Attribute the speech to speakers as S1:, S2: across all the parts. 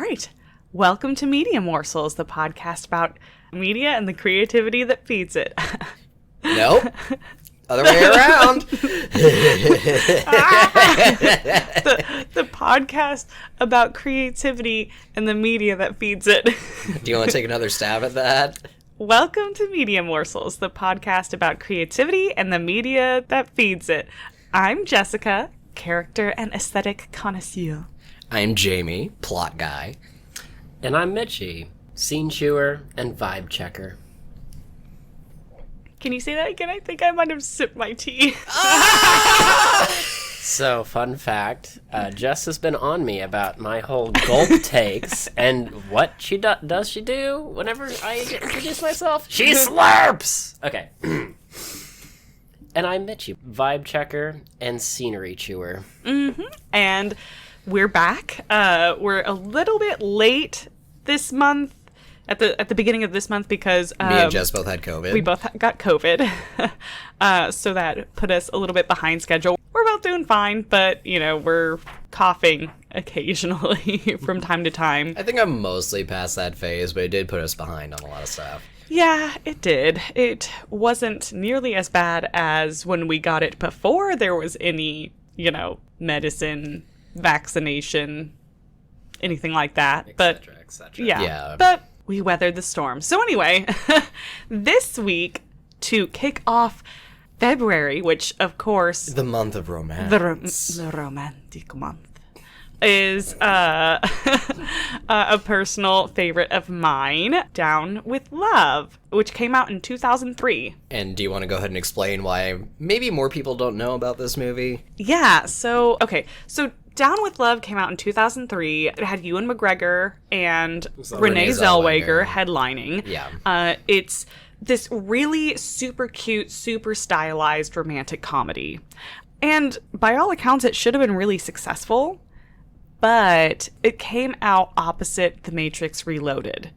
S1: right. Welcome to Media Morsels, the podcast about media and the creativity that feeds it.
S2: Nope. Other way around.
S1: The podcast about creativity and the media that feeds it.
S2: Do you want to take another stab at that?
S1: Welcome to Media Morsels, the podcast about creativity and the media that feeds it. I'm Jessica, character and aesthetic connoisseur.
S2: I'm Jamie, plot guy.
S3: And I'm Mitchie, scene chewer and vibe checker.
S1: Can you say that again? I think I might have sipped my tea.
S3: So, fun fact, Jess has been on me about my whole gulp takes, and what she does she do whenever I introduce myself? She slurps! Okay. And I'm Mitchie, vibe checker and scenery chewer.
S1: Mm-hmm. And we're back. We're a little bit late this month, at the beginning of this month, because
S2: Me and Jess both had COVID.
S1: We both got COVID, so that put us a little bit behind schedule. We're both doing fine, but, you know, we're coughing occasionally from time to time.
S2: I think I'm mostly past that phase, but it did put us behind on a lot of stuff.
S1: Yeah, it did. It wasn't nearly as bad as when we got it before there was any, medicine, vaccination, anything like that.
S3: Et cetera.
S1: Yeah. But we weathered the storm. So anyway, this week, to kick off February, which, of course...
S2: The month of romance.
S1: The romantic month. Is a personal favorite of mine, Down with Love, which came out in 2003.
S2: And do you want to go ahead and explain why maybe more people don't know about this movie?
S1: Yeah, so Down with Love came out in 2003. It had Ewan McGregor and Renee Zellweger headlining.
S2: Yeah.
S1: It's this really super cute, super stylized romantic comedy. And by all accounts, it should have been really successful. But it came out opposite The Matrix Reloaded.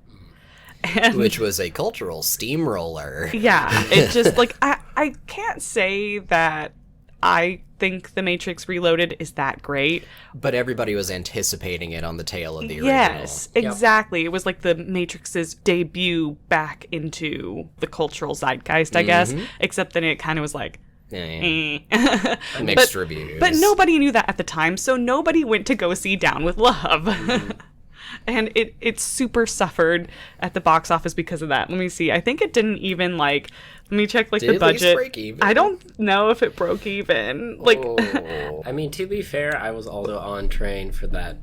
S2: Which was a cultural steamroller.
S1: Yeah, it just, I can't say that I think The Matrix Reloaded is that great.
S2: But everybody was anticipating it on the tail of the original.
S1: Yes, exactly. It was like The Matrix's debut back into the cultural zeitgeist, I guess. Except then it kind of was like...
S2: Mixed reviews.
S1: But nobody knew that at the time, so nobody went to go see Down with Love. And it super suffered at the box office because of that. Let me see. I think it didn't even, let me check, the budget.
S2: Did it break even?
S1: I don't know if it broke even.
S3: I mean, to be fair, I was also on train for that,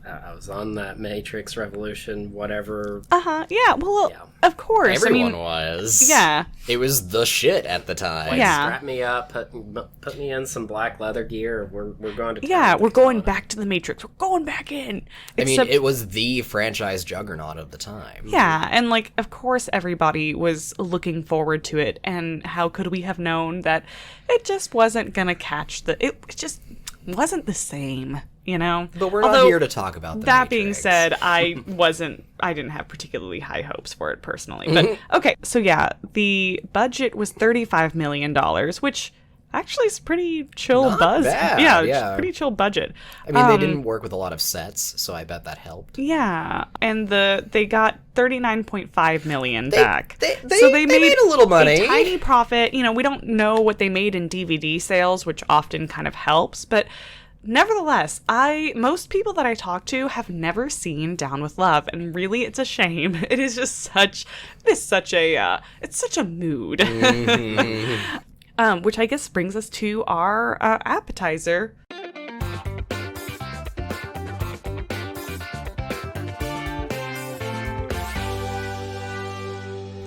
S3: I was on that Matrix Revolution, whatever.
S1: Yeah, well, yeah. Of course.
S2: Everyone was.
S1: Yeah.
S2: It was the shit at the time.
S1: Yeah.
S3: Strap me up, put me in some black leather gear. We're going to...
S1: Yeah, we're going back to the Matrix. We're going back in.
S2: It was the franchise juggernaut of the time.
S1: Yeah, and, of course everybody was looking forward to it, and how could we have known that it just wasn't gonna catch it just wasn't the same,
S2: But we're not here to talk about the
S1: That
S2: Matrix.
S1: being said, I didn't have particularly high hopes for it personally. But, okay, so yeah, the budget was $35 million, which... actually, it's pretty chill buzz.
S2: Bad,
S1: yeah, pretty chill budget.
S2: I mean, they didn't work with a lot of sets, so I bet that helped.
S1: Yeah, and they got $39.5 million back.
S2: They made a little money.
S1: A tiny profit. We don't know what they made in DVD sales, which often kind of helps, but nevertheless, most people that I talk to have never seen Down with Love, and really, it's a shame. It is just such a mood. Mm-hmm. Which I guess brings us to our appetizer.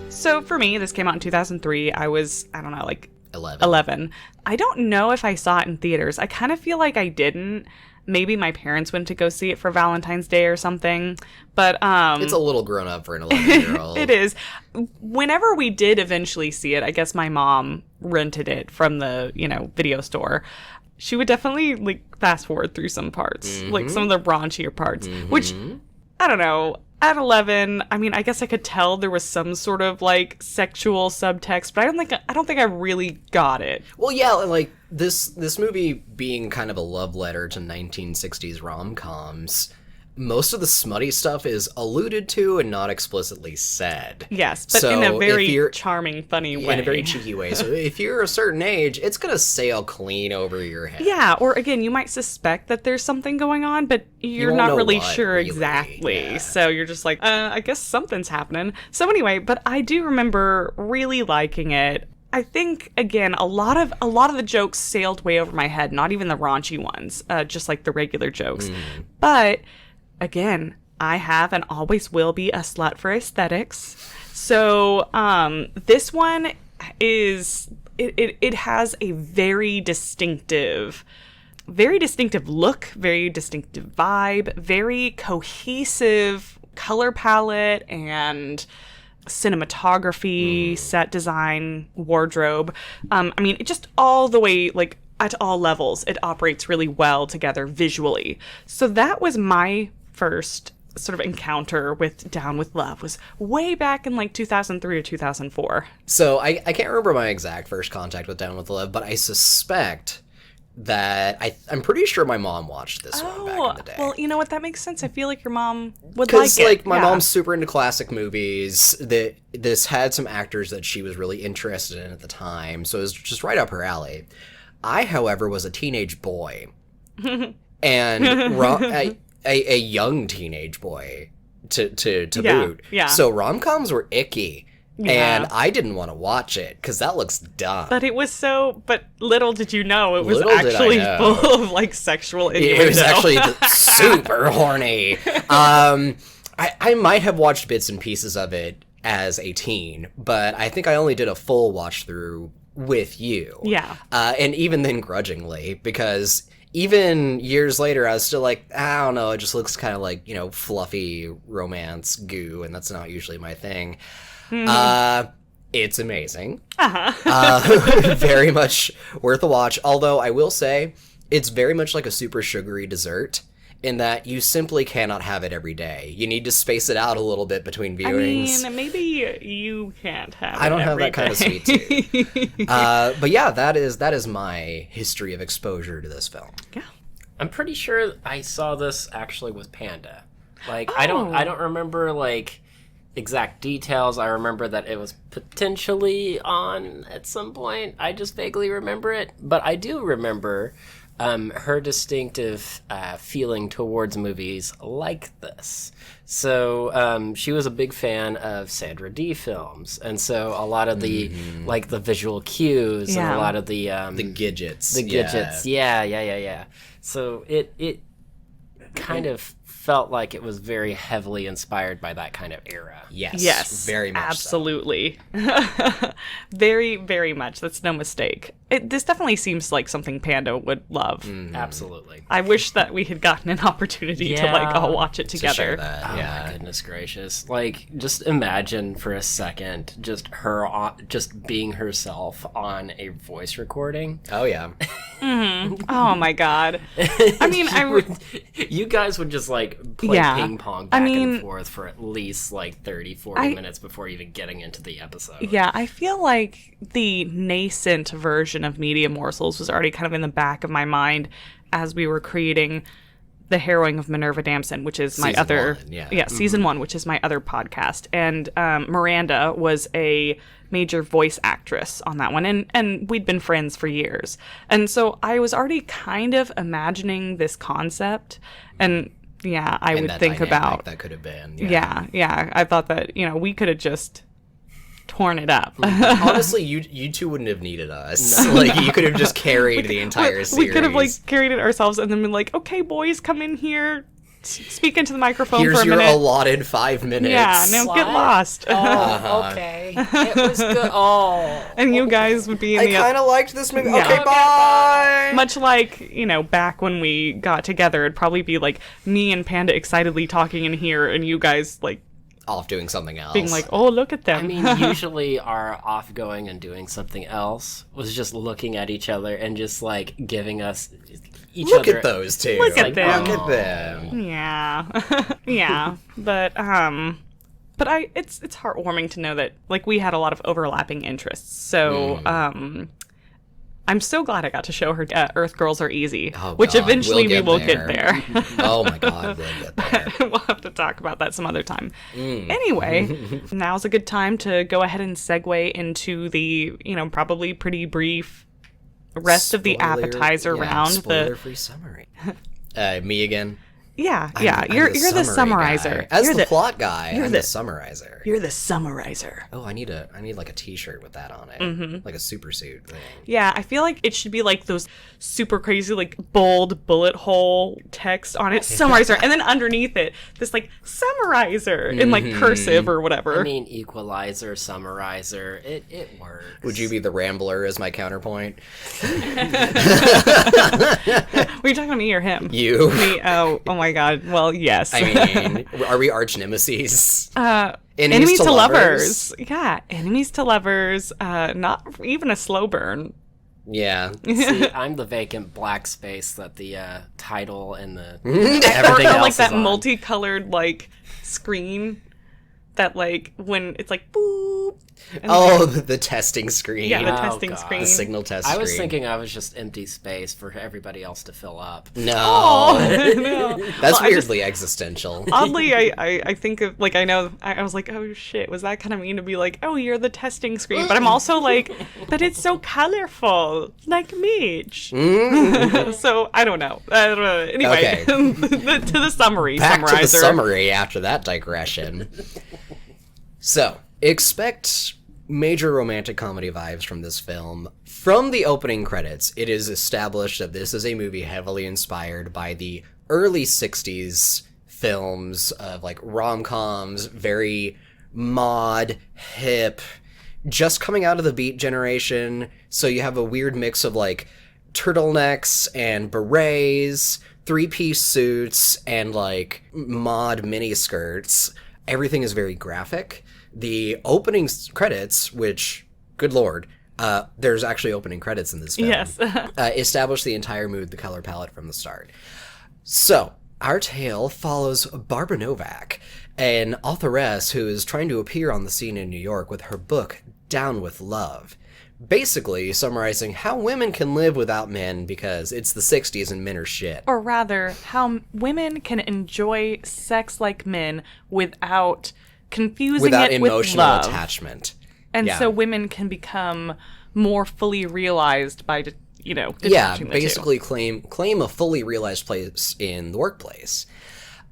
S1: So for me, this came out in 2003. I was, 11. I don't know if I saw it in theaters. I kind of feel like I didn't. Maybe my parents went to go see it for Valentine's Day or something. But
S2: it's a little grown up for an 11-year-old.
S1: It is. Whenever we did eventually see it, I guess my mom rented it from the, video store. She would definitely fast forward through some parts, some of the raunchier parts, which I don't know. At 11, I guess I could tell there was some sort of sexual subtext, but I don't think I really got it.
S2: Well, yeah, this movie being kind of a love letter to 1960s rom-coms, most of the smutty stuff is alluded to and not explicitly said.
S1: Yes, but
S2: So
S1: in a
S2: if
S1: very
S2: you're-
S1: charming, funny way.
S2: In a very cheeky way. So if you're a certain age, it's going to sail clean over your head.
S1: Yeah, or again, you might suspect that there's something going on, but you're
S2: won't
S1: not
S2: know
S1: really
S2: what,
S1: sure
S2: really.
S1: exactly.
S2: Yeah.
S1: So you're just like, I guess something's happening. So anyway, but I do remember really liking it. I think again, a lot of the jokes sailed way over my head, not even the raunchy ones, just like the regular jokes. But again, I have and always will be a slut for aesthetics. So this one is it has a very distinctive look, very distinctive vibe, very cohesive color palette and cinematography, set design, wardrobe. I mean, it just all the way, like, at all levels, it operates really well together visually. So that was my first sort of encounter with Down with Love, was way back in like 2003 or 2004.
S2: So I can't remember my exact first contact with Down with Love, but I suspect that I'm pretty sure my mom watched this one back in the day.
S1: Well, you know what? That makes sense. I feel like your mom would like
S2: Because,
S1: it.
S2: like, my
S1: Yeah.
S2: mom's super into classic movies. This had some actors that she was really interested in at the time, so it was just right up her alley. I, however, was a teenage boy. And a young teenage boy to boot.
S1: Yeah.
S2: So rom-coms were icky.
S1: Yeah.
S2: And I didn't want to watch it, because that looks dumb.
S1: But it was but little did you know, it was
S2: Little did I
S1: actually
S2: know.
S1: full of, like, sexual innuendo.
S2: It was actually super horny. I might have watched bits and pieces of it as a teen, but I think I only did a full watch through with you.
S1: Yeah.
S2: And even then grudgingly, because even years later I was still like, I don't know, it just looks kind of like, fluffy romance goo, and that's not usually my thing. It's amazing. Very much worth a watch. Although I will say, it's very much like a super sugary dessert, in that you simply cannot have it every day. You need to space it out a little bit between viewings.
S1: I mean, maybe you can't have it
S2: I don't have
S1: every
S2: that kind of
S1: day.
S2: sweet tooth. But yeah, that is my history of exposure to this film.
S1: Yeah.
S3: I'm pretty sure I saw this actually with Panda. Like, I don't remember, like, exact details. I remember that it was potentially on at some point. I just vaguely remember it. But I do remember her distinctive feeling towards movies like this. So she was a big fan of Sandra Dee films. And so a lot of the, like, the visual cues and a lot of the
S2: Gidgets.
S3: the gadgets. Yeah. So it kind of felt like it was very heavily inspired by that kind of era.
S2: Yes. Very much
S1: absolutely. Very, very much. That's no mistake. This definitely seems like something Panda would love.
S3: Absolutely.
S1: I wish that we had gotten an opportunity to, like, all watch it
S2: To share
S1: together.
S2: that.
S3: Oh my goodness gracious. Like, just imagine for a second just her just being herself on a voice recording.
S2: Oh yeah.
S1: Oh my god. I mean,
S3: you guys would just, like, play
S1: Yeah.
S3: ping pong
S1: I
S3: back
S1: mean,
S3: and forth for at least, like, 30, 40 minutes before even getting into the episode.
S1: Yeah, I feel like the nascent version of Media Morsels was already kind of in the back of my mind as we were creating The Harrowing of Minerva Damson, which is my
S2: Season
S1: other...
S2: one, yeah.
S1: Season 1, which is my other podcast. And Miranda was a major voice actress on that one, and we'd been friends for years. And so I was already kind of imagining this concept, and yeah, I would
S2: that
S1: think
S2: dynamic
S1: about...
S2: that could have been.
S1: Yeah. I thought that, we could have just torn it up.
S2: Honestly, you two wouldn't have needed us. Like, you could have just carried the entire series.
S1: We could have, like, carried it ourselves and then been like, okay, boys, come in here, speak into the microphone
S2: Here's
S1: for a
S2: your
S1: minute.
S2: allotted 5 minutes.
S1: Yeah, now get lost.
S3: Oh, okay. It was good. Oh.
S1: And you guys would be in
S2: I
S1: the...
S2: kind of liked this movie.
S1: Yeah.
S2: Okay, bye!
S1: Much like, back when we got together, it'd probably be, like, me and Panda excitedly talking in here and you guys, like,
S2: Off doing something else.
S1: being like, oh, look at them.
S3: I mean, usually our off going and doing something else was just looking at each other and just, like, giving us each
S2: Look
S3: other.
S2: at those two.
S1: Look at them.
S2: Look at them.
S1: Yeah. Yeah. But it's heartwarming to know that, like, we had a lot of overlapping interests. So, I'm so glad I got to show her Earth Girls Are Easy,
S2: Oh,
S1: which
S2: God,
S1: eventually we will
S2: there.
S1: get there.
S2: Oh my God, we'll get there.
S1: We'll have to talk about that some other time. Anyway, now's a good time to go ahead and segue into the, probably pretty brief rest of the appetizer round.
S2: Spoiler-free summary. Me again?
S1: Yeah.
S2: I'm
S1: You're the
S2: summary
S1: summarizer.
S2: guy. As
S1: You're
S2: the plot guy, I'm the summarizer.
S1: You're the summarizer.
S2: Oh, I need like a t-shirt with that on it. Like a super suit thing.
S1: Yeah, I feel like it should be like those super crazy, like bold bullet hole text on it, summarizer, and then underneath it, this like summarizer in like cursive or whatever.
S3: I mean, equalizer, summarizer, it works.
S2: Would you be the Rambler as my counterpoint?
S1: Were you talking about me or him?
S2: You.
S1: Me? Oh my God. Well, yes.
S2: I mean, are we arch nemesis?
S1: Enemies to lovers. Yeah, enemies to lovers. Not even a slow burn.
S2: Yeah.
S3: See, I'm the vacant black space that the title and the
S1: Or
S3: everything else
S1: like
S3: is
S1: that
S3: on.
S1: multicolored like screen that like when it's like boop. And
S2: Oh, the testing screen.
S1: yeah, the
S3: Oh,
S1: testing
S3: God.
S1: screen.
S2: The signal test
S3: I
S2: screen.
S3: was thinking I was just empty space for everybody else to fill up.
S2: No.
S1: Oh, no.
S2: That's
S1: Well, I just-
S2: weirdly existential.
S1: Oddly, I think of like I was like, oh shit, was that kind of mean to be like, oh, you're the testing screen? But I'm also like, but it's so colorful, like Mitch. So I don't know. Anyway,
S2: Okay.
S1: to the summary.
S2: Back to the
S1: summarizer.
S2: summary after that digression. So, expect major romantic comedy vibes from this film. From the opening credits, it is established that this is a movie heavily inspired by the early 60s films of like rom-coms, very mod, hip, just coming out of the Beat generation. So you have a weird mix of like turtlenecks and berets, three-piece suits, and like mod mini skirts. Everything is very graphic. The opening credits, which, good lord, there's actually opening credits in this film.
S1: Yes.
S2: Establish the entire mood, the color palette from the start. So, our tale follows Barbara Novak, an authoress who is trying to appear on the scene in New York with her book, Down with Love. Basically, summarizing how women can live without men because it's the 60s and men are shit.
S1: Or rather, how women can enjoy sex like men without confusing
S2: Without
S1: it with
S2: emotional
S1: love.
S2: attachment.
S1: And
S2: Yeah.
S1: so women can become more fully realized by,
S2: Yeah,
S1: detaching the two.
S2: basically claim a fully realized place in the workplace.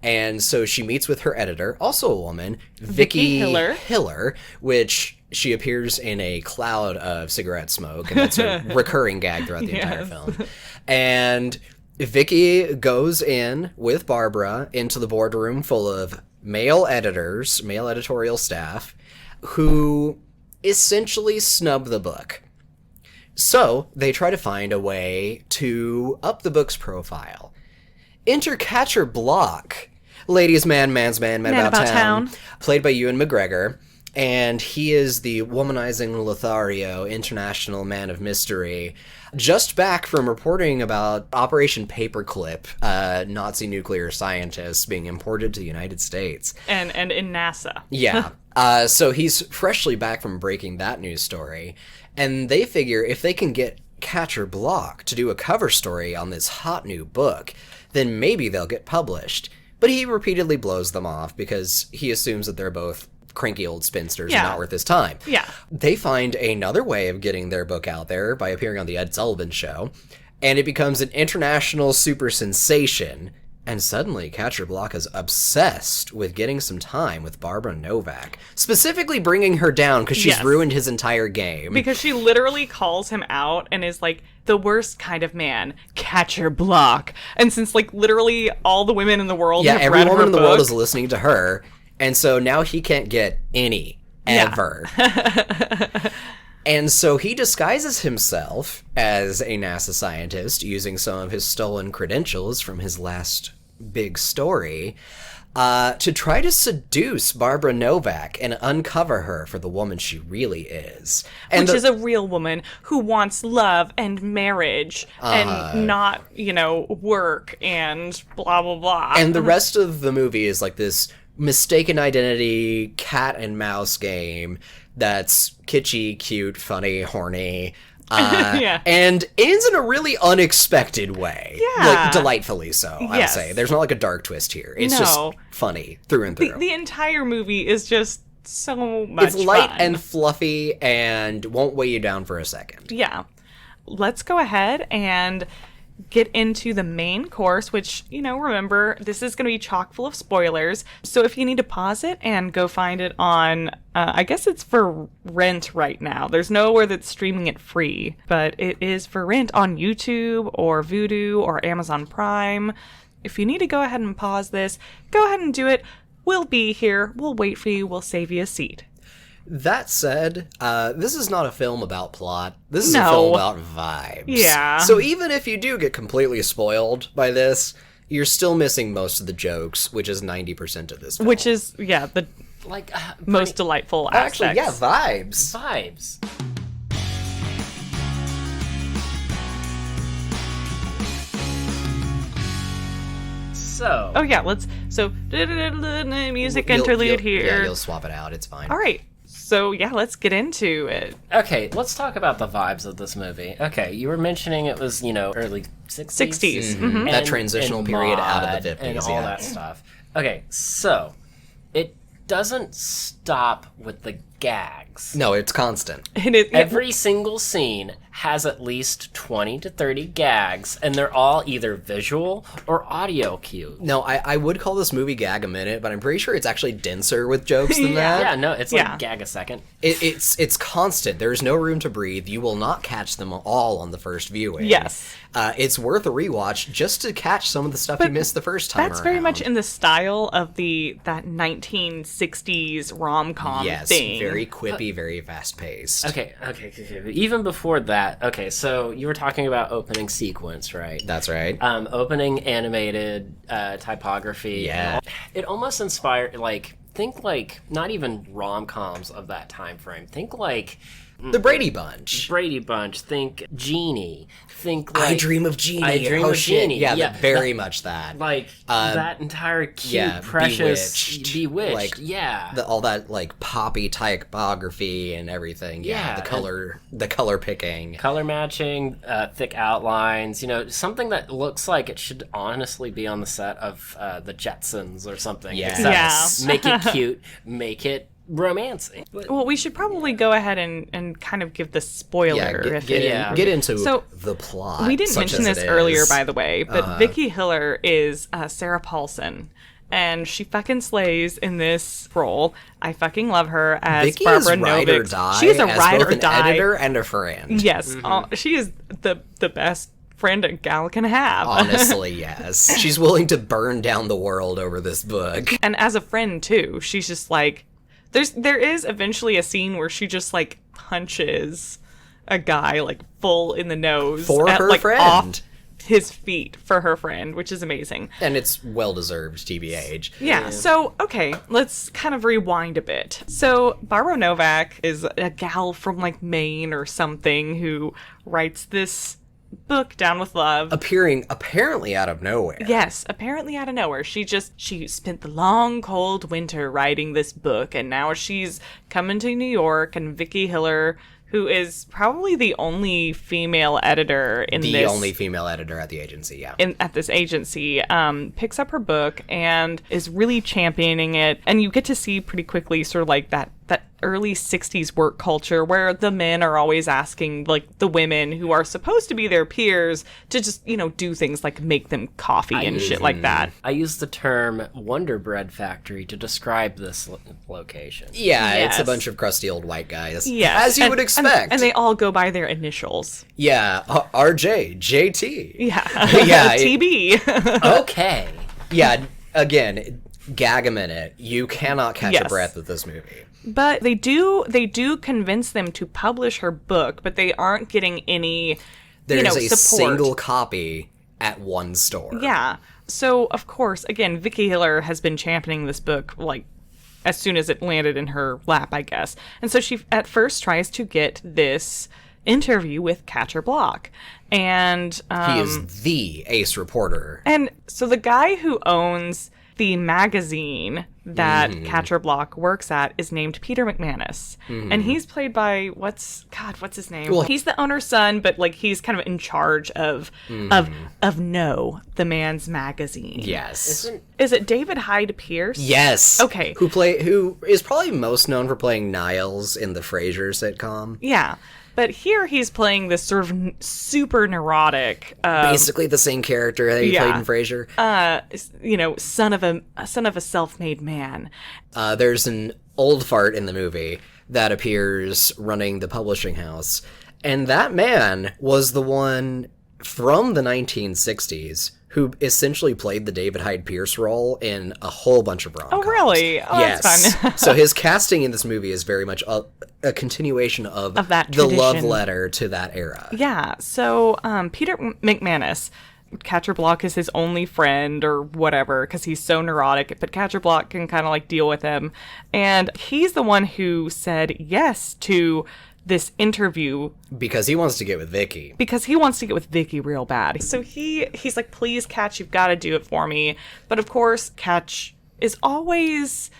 S2: And so she meets with her editor, also a woman, Vicky Hiller, which she appears in a cloud of cigarette smoke, and that's a recurring gag throughout the entire
S1: Yes.
S2: film. And Vicky goes in with Barbara into the boardroom full of male editors, male editorial staff, who essentially snub the book. So they try to find a way to up the book's profile. Enter Catcher Block, ladies' man, man's man, man about town, played by Ewan McGregor, and he is the womanizing Lothario, international man of mystery, just back from reporting about Operation Paperclip, Nazi nuclear scientists being imported to the United States.
S1: And in NASA.
S2: Yeah. So he's freshly back from breaking that news story, and they figure if they can get Catcher Block to do a cover story on this hot new book, then maybe they'll get published. But he repeatedly blows them off because he assumes that they're both cranky old spinsters and not worth his time.
S1: Yeah.
S2: They find another way of getting their book out there by appearing on the Ed Sullivan Show, and it becomes an international super sensation. And suddenly, Catcher Block is obsessed with getting some time with Barbara Novak, specifically bringing her down because she's ruined his entire game.
S1: Because she literally calls him out and is like, the worst kind of man, Catcher Block. And since like literally all the women in the world have
S2: every
S1: read
S2: woman
S1: her
S2: in the
S1: book,
S2: world is listening to her, and so now he can't get any, ever. And so he disguises himself as a NASA scientist using some of his stolen credentials from his last big story to try to seduce Barbara Novak and uncover her for the woman she really is. And
S1: which is a real woman who wants love and marriage and not, work and blah, blah, blah.
S2: And the rest of the movie is like this mistaken identity cat and mouse game that's kitschy, cute, funny, horny.
S1: Yeah.
S2: And ends in a really unexpected way.
S1: Yeah.
S2: Like, delightfully so, I would
S1: Yes.
S2: say. There's not like a dark twist here. It's just funny through and through.
S1: The entire movie is just so much
S2: It's light
S1: fun.
S2: and fluffy and won't weigh you down for a second.
S1: Yeah. Let's go ahead and get into the main course, which, remember, this is going to be chock full of spoilers. So if you need to pause it and go find it on, I guess it's for rent right now. There's nowhere that's streaming it free, but it is for rent on YouTube or Vudu or Amazon Prime. If you need to go ahead and pause this, go ahead and do it. We'll be here. We'll wait for you. We'll save you a seat.
S2: That said, this is not a film about plot. This is a
S1: No.
S2: film about vibes.
S1: Yeah.
S2: So even if you do get completely spoiled by this, you're still missing most of the jokes, which is 90% of this film.
S1: Which is, the
S3: Like,
S1: most delightful aspects.
S2: Actually, yeah, vibes.
S3: vibes. So,
S1: Oh yeah, music interlude here.
S2: Yeah, you'll swap it out. It's fine.
S1: All right, so yeah, let's get into it.
S3: okay, let's talk about the vibes of this movie. Okay, you were mentioning it was, early 60s?
S1: 60s.
S2: Mhm. That transitional period out of the 50s,
S3: and all
S2: yeah.
S3: that stuff. Okay, so it doesn't stop with the gags.
S2: No, it's constant.
S1: And
S3: Every single scene has at least 20 to 30 gags, and they're all either visual or audio cues.
S2: No, I would call this movie Gag a Minute, but I'm pretty sure it's actually denser with jokes than that.
S3: Yeah, no, it's like
S1: Yeah.
S3: gag a second.
S2: It's constant. There's no room to breathe. You will not catch them all on the first viewing.
S1: Yes.
S2: It's worth a rewatch just to catch some of the stuff you missed the first time
S1: that's very
S2: around.
S1: much in the style of that 1960s rom-com
S2: Yes,
S1: thing.
S2: very quippy, very fast-paced.
S3: Okay. Even before that, okay, so you were talking about opening sequence, right?
S2: That's right.
S3: Opening animated typography.
S2: Yeah.
S3: It almost inspired, think not even rom-coms of that time frame. Think
S2: The Brady Bunch.
S3: Brady Bunch. Think Genie. Think
S2: I Dream of Genie.
S3: I Dream
S2: oh,
S3: of
S2: shit.
S3: Genie.
S2: Yeah,
S3: Yeah,
S2: very much that.
S3: that entire cute,
S2: yeah,
S3: precious,
S2: Bewitched.
S3: Like, yeah.
S2: All that poppy typography and everything. Yeah,
S3: Yeah,
S2: the color picking.
S3: Color matching, thick outlines, something that looks like it should honestly be on the set of the Jetsons or something.
S2: Yes.
S3: Except make it cute, make it romancy.
S1: Well, we should probably go ahead and kind of give the spoiler.
S2: Get into
S1: So,
S2: the plot.
S1: We didn't
S2: such
S1: mention
S2: as
S1: this
S2: it
S1: earlier,
S2: is.
S1: by the way, but Vicky Hiller is Sarah Paulson. And she fucking slays in this role. I fucking love her as
S2: Vicky
S1: Barbara
S2: is ride or
S1: Novak.
S2: die.
S1: She is a
S2: as
S1: ride
S2: both
S1: or
S2: an
S1: die.
S2: editor and a friend.
S1: Yes, she is the best friend a gal can have.
S2: Honestly, yes. She's willing to burn down the world over this book.
S1: And as a friend too, she's just like, there is eventually a scene where she just punches a guy full in the nose
S2: For her friend.
S1: off his feet for her friend, which is amazing.
S2: And it's well-deserved, TBH.
S1: Yeah, so, okay, let's kind of rewind a bit. So, Barbara Novak is a gal from, Maine or something who writes this book, Down with Love.
S2: Appearing apparently out of nowhere.
S1: Yes, apparently out of nowhere. She spent the long, cold winter writing this book, and now she's coming to New York, and Vicky Hiller, who is probably the only female editor in this...
S2: The only female editor at the agency, yeah.
S1: At this agency, picks up her book and is really championing it. And you get to see pretty quickly sort of that early 60s work culture where the men are always asking the women who are supposed to be their peers to just, do things like make them coffee and shit like that.
S3: I use the term Wonder Bread Factory to describe this location.
S2: Yeah, it's a
S1: Yes.
S2: bunch of crusty old white guys.
S1: Yes.
S2: As you would expect.
S1: And they all go by their initials.
S2: Yeah, RJ, JT.
S1: Yeah.
S2: Yeah,
S1: TB.
S3: Okay.
S2: Yeah, again, gag a minute. You cannot catch a
S1: Yes.
S2: breath with this movie.
S1: But they do convince them to publish her book, but they aren't getting any,
S2: There's a
S1: support.
S2: single copy at one store.
S1: Yeah. So, of course, again, Vicky Hiller has been championing this book, as soon as it landed in her lap, I guess. And so she, at first, tries to get this interview with Catcher Block. And
S2: He is the ace reporter.
S1: and so the guy who owns the magazine that Catcher Block works at is named Peter McManus. And he's played by, what's his name? Well, he's the owner's son, but like he's kind of in charge of No, the man's magazine.
S2: Yes.
S1: Is it David Hyde Pierce?
S2: Yes.
S1: Okay.
S2: Who is probably most known for playing Niles in the Frasier sitcom.
S1: Yeah. But here he's playing this sort of super neurotic,
S2: basically the same character that he played in Frasier.
S1: Son of a self-made man.
S2: There's an old fart in the movie that appears running the publishing house, and that man was the one from the 1960s who essentially played the David Hyde Pierce role in a whole bunch of rom-coms.
S1: Oh, really? Oh,
S2: yes.
S1: That's fun.
S2: So his casting in this movie is very much a continuation of
S1: that
S2: the
S1: tradition.
S2: love letter to that era.
S1: Yeah. So Peter McManus, Catcher Block is his only friend or whatever because he's so neurotic, but Catcher Block can kind of like deal with him. And he's the one who said yes to this interview
S2: because he wants to get with Vicky.
S1: Because he wants to get with Vicky real bad. So he's like, please, Catch, you've got to do it for me. But of course, Catch is always,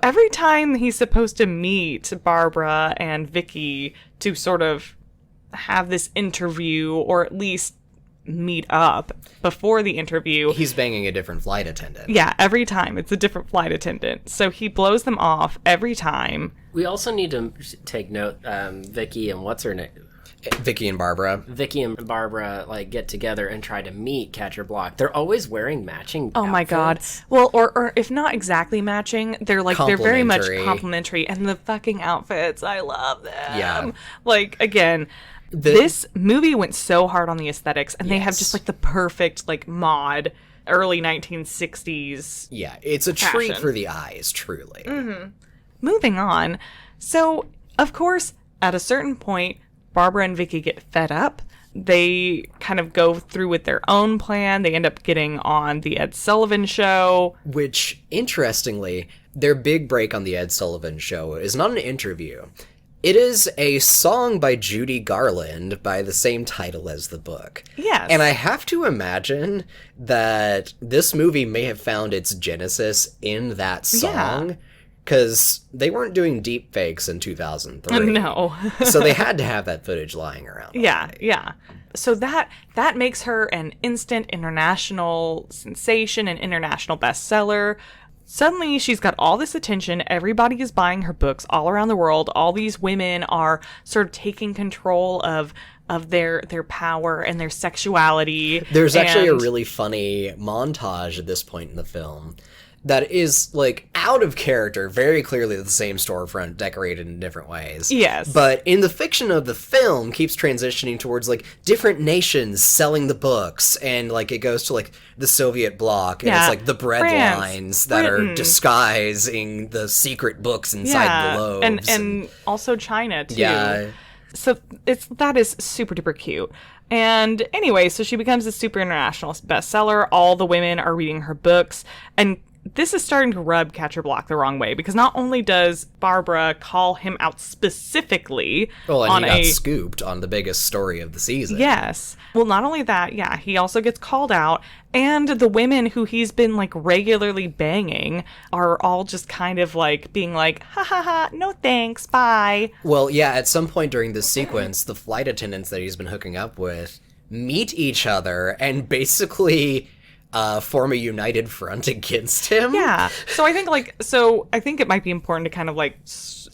S1: every time he's supposed to meet Barbara and Vicky to sort of have this interview or at least meet up before the interview,
S2: he's banging a different flight attendant.
S1: Yeah, every time it's a different flight attendant. So he blows them off every time.
S3: We also need to take note, Vicky and what's her name?
S2: Vicky and Barbara.
S3: Vicky and Barbara like get together and try to meet Catcher Block. They're always wearing matching
S1: Oh my god. Well, or if not exactly matching, they're very much complimentary. And the fucking outfits, I love them.
S2: Yeah.
S1: Like, again, this movie went so hard on the aesthetics, and they have just like the perfect like mod early 1960s.
S2: Yeah, it's a treat for the eyes, truly.
S1: Moving on. So, of course, at a certain point, Barbara and Vicky get fed up. They kind of go through with their own plan. They end up getting on the Ed Sullivan Show.
S2: Which, interestingly, their big break on the Ed Sullivan Show is not an interview. It is a song by Judy Garland by the same title as the book.
S1: Yes.
S2: And I have to imagine that this movie may have found its genesis in that song. Because they weren't doing deep fakes in 2003.
S1: No.
S2: So they had to have that footage lying around.
S1: Yeah. So that makes her an instant international sensation, an international bestseller. Suddenly, she's got all this attention. Everybody is buying her books all around the world. All these women are sort of taking control of their power and their sexuality.
S2: There's actually a really funny montage at this point in the film that is, like, out of character, very clearly the same storefront decorated in different ways.
S1: Yes.
S2: But in the fiction of the film, keeps transitioning towards, like, different nations selling the books, and, like, it goes to, like, the Soviet bloc, and it's, like, the bread
S1: France,
S2: lines that
S1: Britain.
S2: are disguising the secret books inside the loaves.
S1: And also China, too.
S2: Yeah.
S1: So that is super duper cute. And anyway, so she becomes a super international bestseller. All the women are reading her books, and this is starting to rub Catcher Block the wrong way, because not only does Barbara call him out specifically
S2: and he got scooped on the biggest story of the season.
S1: Yes. Well, not only that, he also gets called out, and the women who he's been like regularly banging are all just kind of like being like, ha ha ha, no thanks, bye.
S2: Well, yeah, at some point during this sequence, the flight attendants that he's been hooking up with meet each other and basically form a united front against him.
S1: Yeah. So I think it might be important to kind of like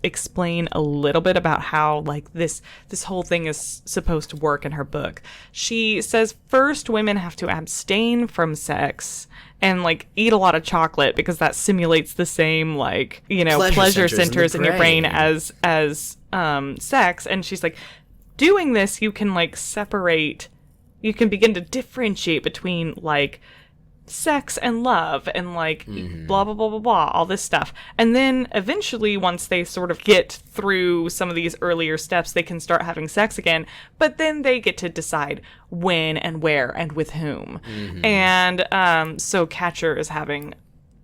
S1: explain a little bit about how like this whole thing is supposed to work in her book. She says first women have to abstain from sex and like eat a lot of chocolate because that simulates the same like, pleasure centers in your brain as sex. And she's like, doing this, you can like separate, you can begin to differentiate between like sex and love and like blah blah blah blah blah, all this stuff. And then eventually, once they sort of get through some of these earlier steps, they can start having sex again, but then they get to decide when and where and with whom. And so Catcher is having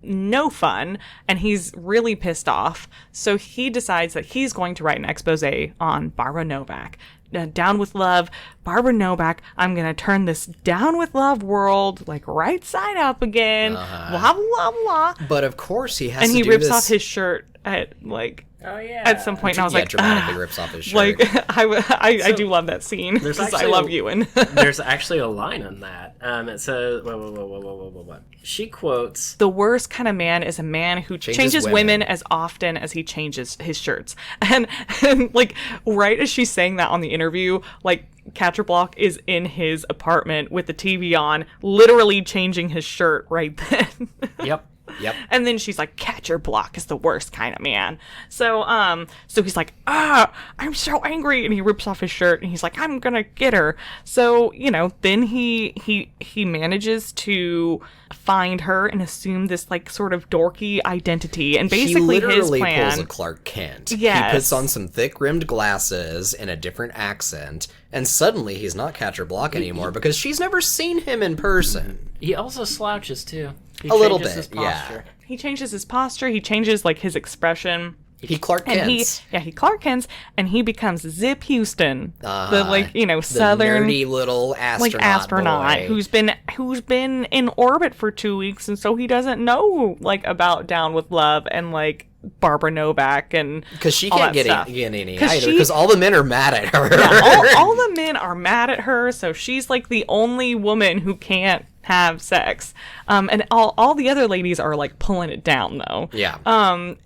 S1: no fun, and he's really pissed off, so he decides that he's going to write an expose on Barbara Novak. Down with Love, Barbara Novak, I'm going to turn this Down with Love world, like, right side up again, blah, blah, blah.
S2: But of course he has
S1: and
S2: to
S1: he
S2: do
S1: rips
S2: this.
S1: off his shirt at, like...
S3: Oh, yeah.
S1: At some point, and I was like,
S2: dramatically rips off his shirt.
S1: Like, I do love that scene because I love Ewan.
S3: There's actually a line on that. It says, what? She quotes,
S1: "The worst kind of man is a man who changes women as often as he changes his shirts." And like, right as she's saying that on the interview, like, Catcher Block is in his apartment with the TV on, literally changing his shirt right then.
S3: Yep.
S1: And then she's like, Catcher Block is the worst kind of man. So he's like, I'm so angry. And he rips off his shirt and he's like, I'm going to get her. So, then he manages to find her and assume this, like, sort of dorky identity. And basically
S2: he literally
S1: his plan...
S2: pulls a Clark Kent.
S1: Yes.
S2: He puts on some thick-rimmed glasses and a different accent. And suddenly he's not Catcher Block anymore because she's never seen him in person.
S3: He also slouches, too.
S2: A little bit, yeah.
S1: He changes his posture. He changes, like, his expression.
S2: He Clark Kents.
S1: He Clark Kents, and he becomes Zip Houston, the, like,
S2: the
S1: southern
S2: nerdy little astronaut boy.
S1: who's been in orbit for 2 weeks, and so he doesn't know, like, about Down with Love and, like, Barbara Novak and
S2: because she
S1: all
S2: can't
S1: that
S2: get
S1: stuff.
S2: any either because all the men are mad at her.
S1: Yeah, all the men are mad at her, so she's like the only woman who can't have sex. And all the other ladies are like pulling it down though.
S2: Yeah.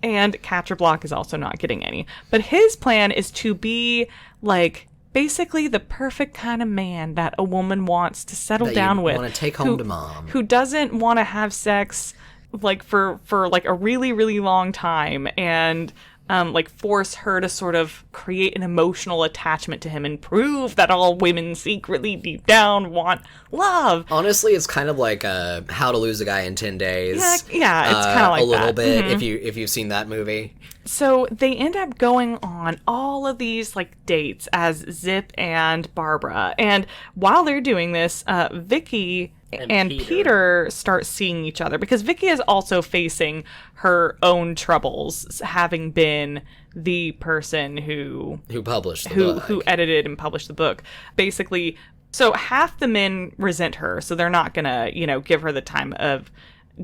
S1: And Catcher Block is also not getting any. But his plan is to be like basically the perfect kind of man that a woman wants to settle down with.
S2: Want to take home to mom.
S1: Who doesn't want to have sex like for like a really, really long time and like force her to sort of create an emotional attachment to him and prove that all women secretly deep down want love.
S2: Honestly, it's kind of like How to Lose a Guy in 10 Days.
S1: Yeah, it's kind of like
S2: a little
S1: that.
S2: bit
S1: Mm-hmm.
S2: if you've seen that movie.
S1: So they end up going on all of these like dates as Zip and Barbara, and while they're doing this, Vicky and Peter start seeing each other because Vicky is also facing her own troubles, having been the person who
S2: published the book.
S1: Who edited and published the book. Basically, so half the men resent her, so they're not gonna, give her the time of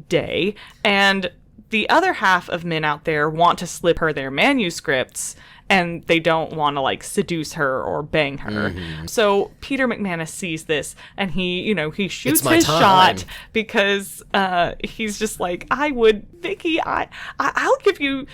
S1: day, and the other half of men out there want to slip her their manuscripts, and they don't want to, like, seduce her or bang her. Mm-hmm. So Peter McManus sees this, and he shoots his shot because he's just like, Vicky, I'll give you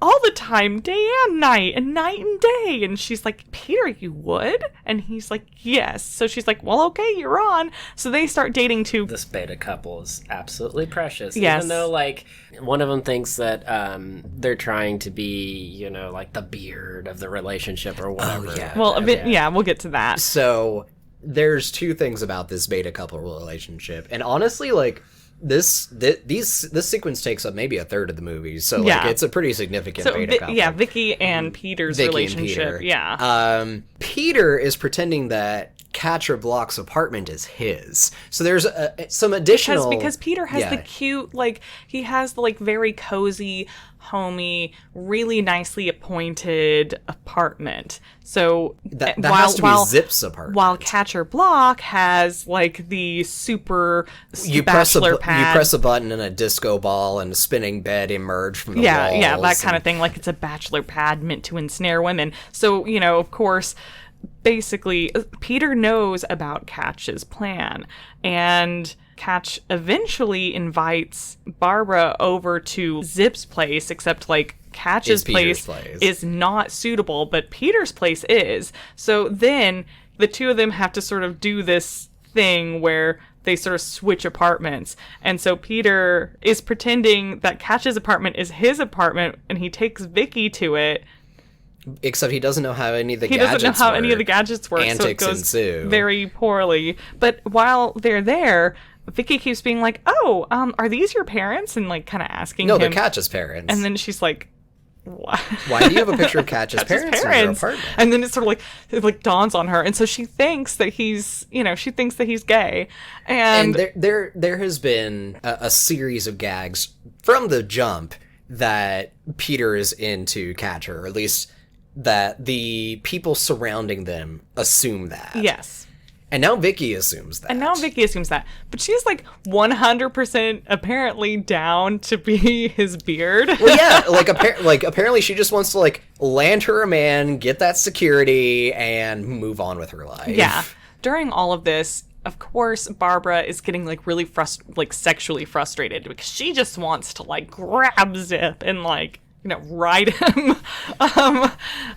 S1: all the time, day and night and day. And she's like, Peter, you would? And he's like, yes. So she's like, well, okay, you're on. So they start dating too.
S3: This beta couple is absolutely precious.
S1: Yes.
S3: Even though, like, one of them thinks that they're trying to be, like, the beard of the relationship or whatever.
S2: Oh, yeah.
S1: Well, we'll get to that.
S2: So there's two things about this beta couple relationship. And honestly, like, this sequence takes up maybe a third of the movie, so like it's a pretty significant beta couple.
S1: Yeah, Vicky and Peter's relationship. Yeah.
S2: Peter is pretending that Catcher Block's apartment is his. So there's some additional
S1: because Peter has the cute, like, he has the, like, very cozy, homey, really nicely appointed apartment. So
S2: that has to be Zip's apartment.
S1: While Catcher Block has, like, the super bachelor pad.
S2: You press a button and a disco ball and a spinning bed emerge from the walls.
S1: Yeah, that kind of thing. Like, it's a bachelor pad meant to ensnare women. So, of course, basically, Peter knows about Catch's plan, and Catch eventually invites Barbara over to Zip's place, except, like, Catch's place is not suitable, but Peter's place is. So then the two of them have to sort of do this thing where they sort of switch apartments. And so Peter is pretending that Catch's apartment is his apartment, and he takes Vicky to it.
S2: Except he doesn't know how any of the gadgets work.
S1: He doesn't know how any of the gadgets work,
S2: Antics
S1: so it goes
S2: ensue.
S1: Very poorly. But while they're there, Vicky keeps being like, are these your parents? And, like, kind of asking him.
S2: No, they're Catch's parents.
S1: And then she's like, what?
S2: Why do you have a picture of Catch's parents in your apartment?
S1: And then it sort of like dawns on her. And so she thinks that he's gay. And
S2: there has been a series of gags from the jump that Peter is into Catcher, or at least that the people surrounding them assume that.
S1: Yes.
S2: And now Vicky assumes that.
S1: But she's like 100% apparently down to be his beard.
S2: Well, yeah, like apparently she just wants to like land her a man, get that security, and move on with her life.
S1: Yeah. During all of this, of course, Barbara is getting like really sexually frustrated because she just wants to like grab Zip and like, you know, ride him.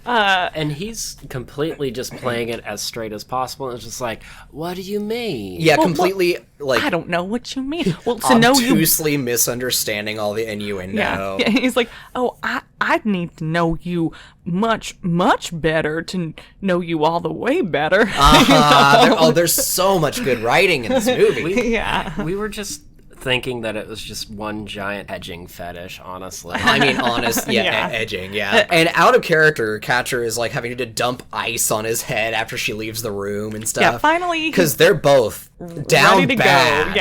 S3: And he's completely just playing it as straight as possible. It's just like, what do you mean?
S2: Yeah, completely like
S1: I don't know what you mean. Well, to know you
S2: obtusely misunderstanding all the innuendo.
S1: Yeah, he's like, oh, I need to know you much, much better to know you all the way better.
S2: There's so much good writing in this movie.
S3: We were just thinking that it was just one giant edging fetish, honestly.
S2: I mean, edging, yeah. And out of character, Catcher is like having to dump ice on his head after she leaves the room and stuff.
S1: Yeah, finally.
S2: Because they're both down
S1: ready to
S2: bad.
S1: go.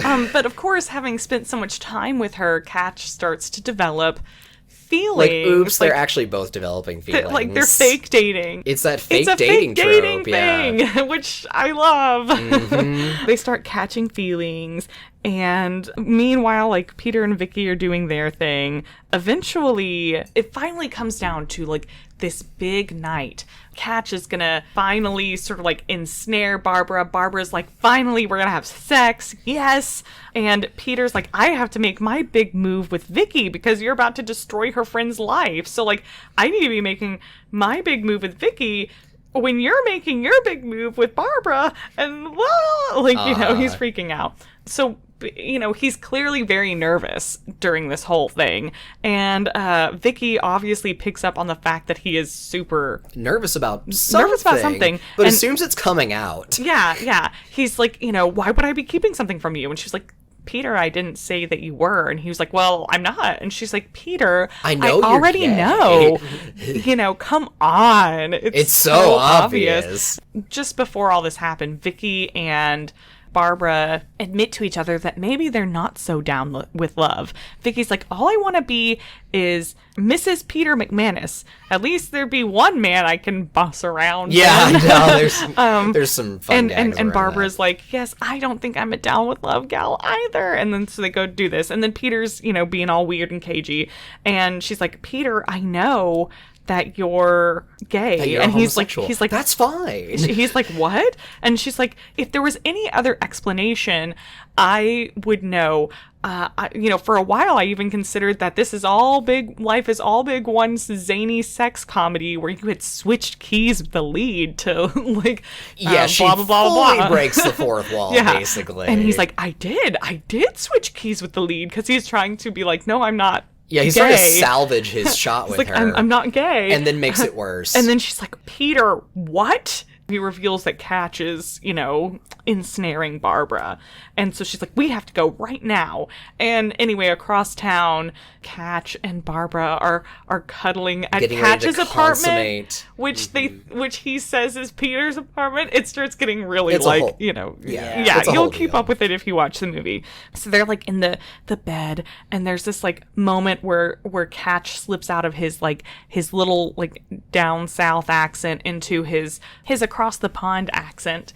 S1: Yeah. But of course, having spent so much time with her, Catch starts to develop feelings.
S2: Like, oops, they're actually both developing feelings.
S1: Like, they're fake dating.
S2: It's that fake dating trope,
S1: thing, which I love. Mm-hmm. They start catching feelings, and meanwhile, like, Peter and Vicky are doing their thing. Eventually, it finally comes down to, like, this big night. Catch is gonna finally sort of, like, ensnare Barbara. Barbara's like, finally, we're gonna have sex. Yes. And Peter's like, I have to make my big move with Vicky because you're about to destroy her friend's life. So, like, I need to be making my big move with Vicky when you're making your big move with Barbara. And, he's freaking out. So, you know, he's clearly very nervous during this whole thing. And Vicky obviously picks up on the fact that he is super
S2: nervous about something. But assumes it's coming out.
S1: Yeah. He's like, you know, why would I be keeping something from you? And she's like, Peter, I didn't say that you were. And he was like, well, I'm not. And she's like, Peter, I already know. You know, come on. It's so obvious. Just before all this happened, Vicky and Barbara admit to each other that maybe they're not so down with love. Vicky's like, all I want to be is Mrs. Peter McManus. At least there be one man I can boss around.
S2: Yeah, no, there's some fun gags
S1: and Barbara's like, yes, I don't think I'm a down with love gal either. And then so they go do this. And then Peter's, you know, being all weird and cagey. And she's like, Peter, I know that you're gay. And he's like,
S2: that's fine.
S1: He's like, what? And she's like, if there was any other explanation, I would know. For a while, I even considered that this is all big, life is all big one zany sex comedy where you had switched keys with the lead to
S2: she
S1: blah, blah, blah, blah.
S2: breaks the fourth wall, basically.
S1: And he's like, I did switch keys with the lead because he's trying to be like, no, I'm not.
S2: Yeah, he's trying to salvage his shot with her.
S1: I'm not gay.
S2: And then makes it worse.
S1: And then she's like, Peter, what? He reveals that Catch is, you know, ensnaring Barbara. And so she's like, we have to go right now. And anyway, across town, Catch and Barbara are cuddling at Catch's apartment, which he says is Peter's apartment. It starts getting really you'll keep up with it if you watch the movie. So they're like in the bed, and there's this like moment where Catch slips out of his little like down south accent into his across the pond accent,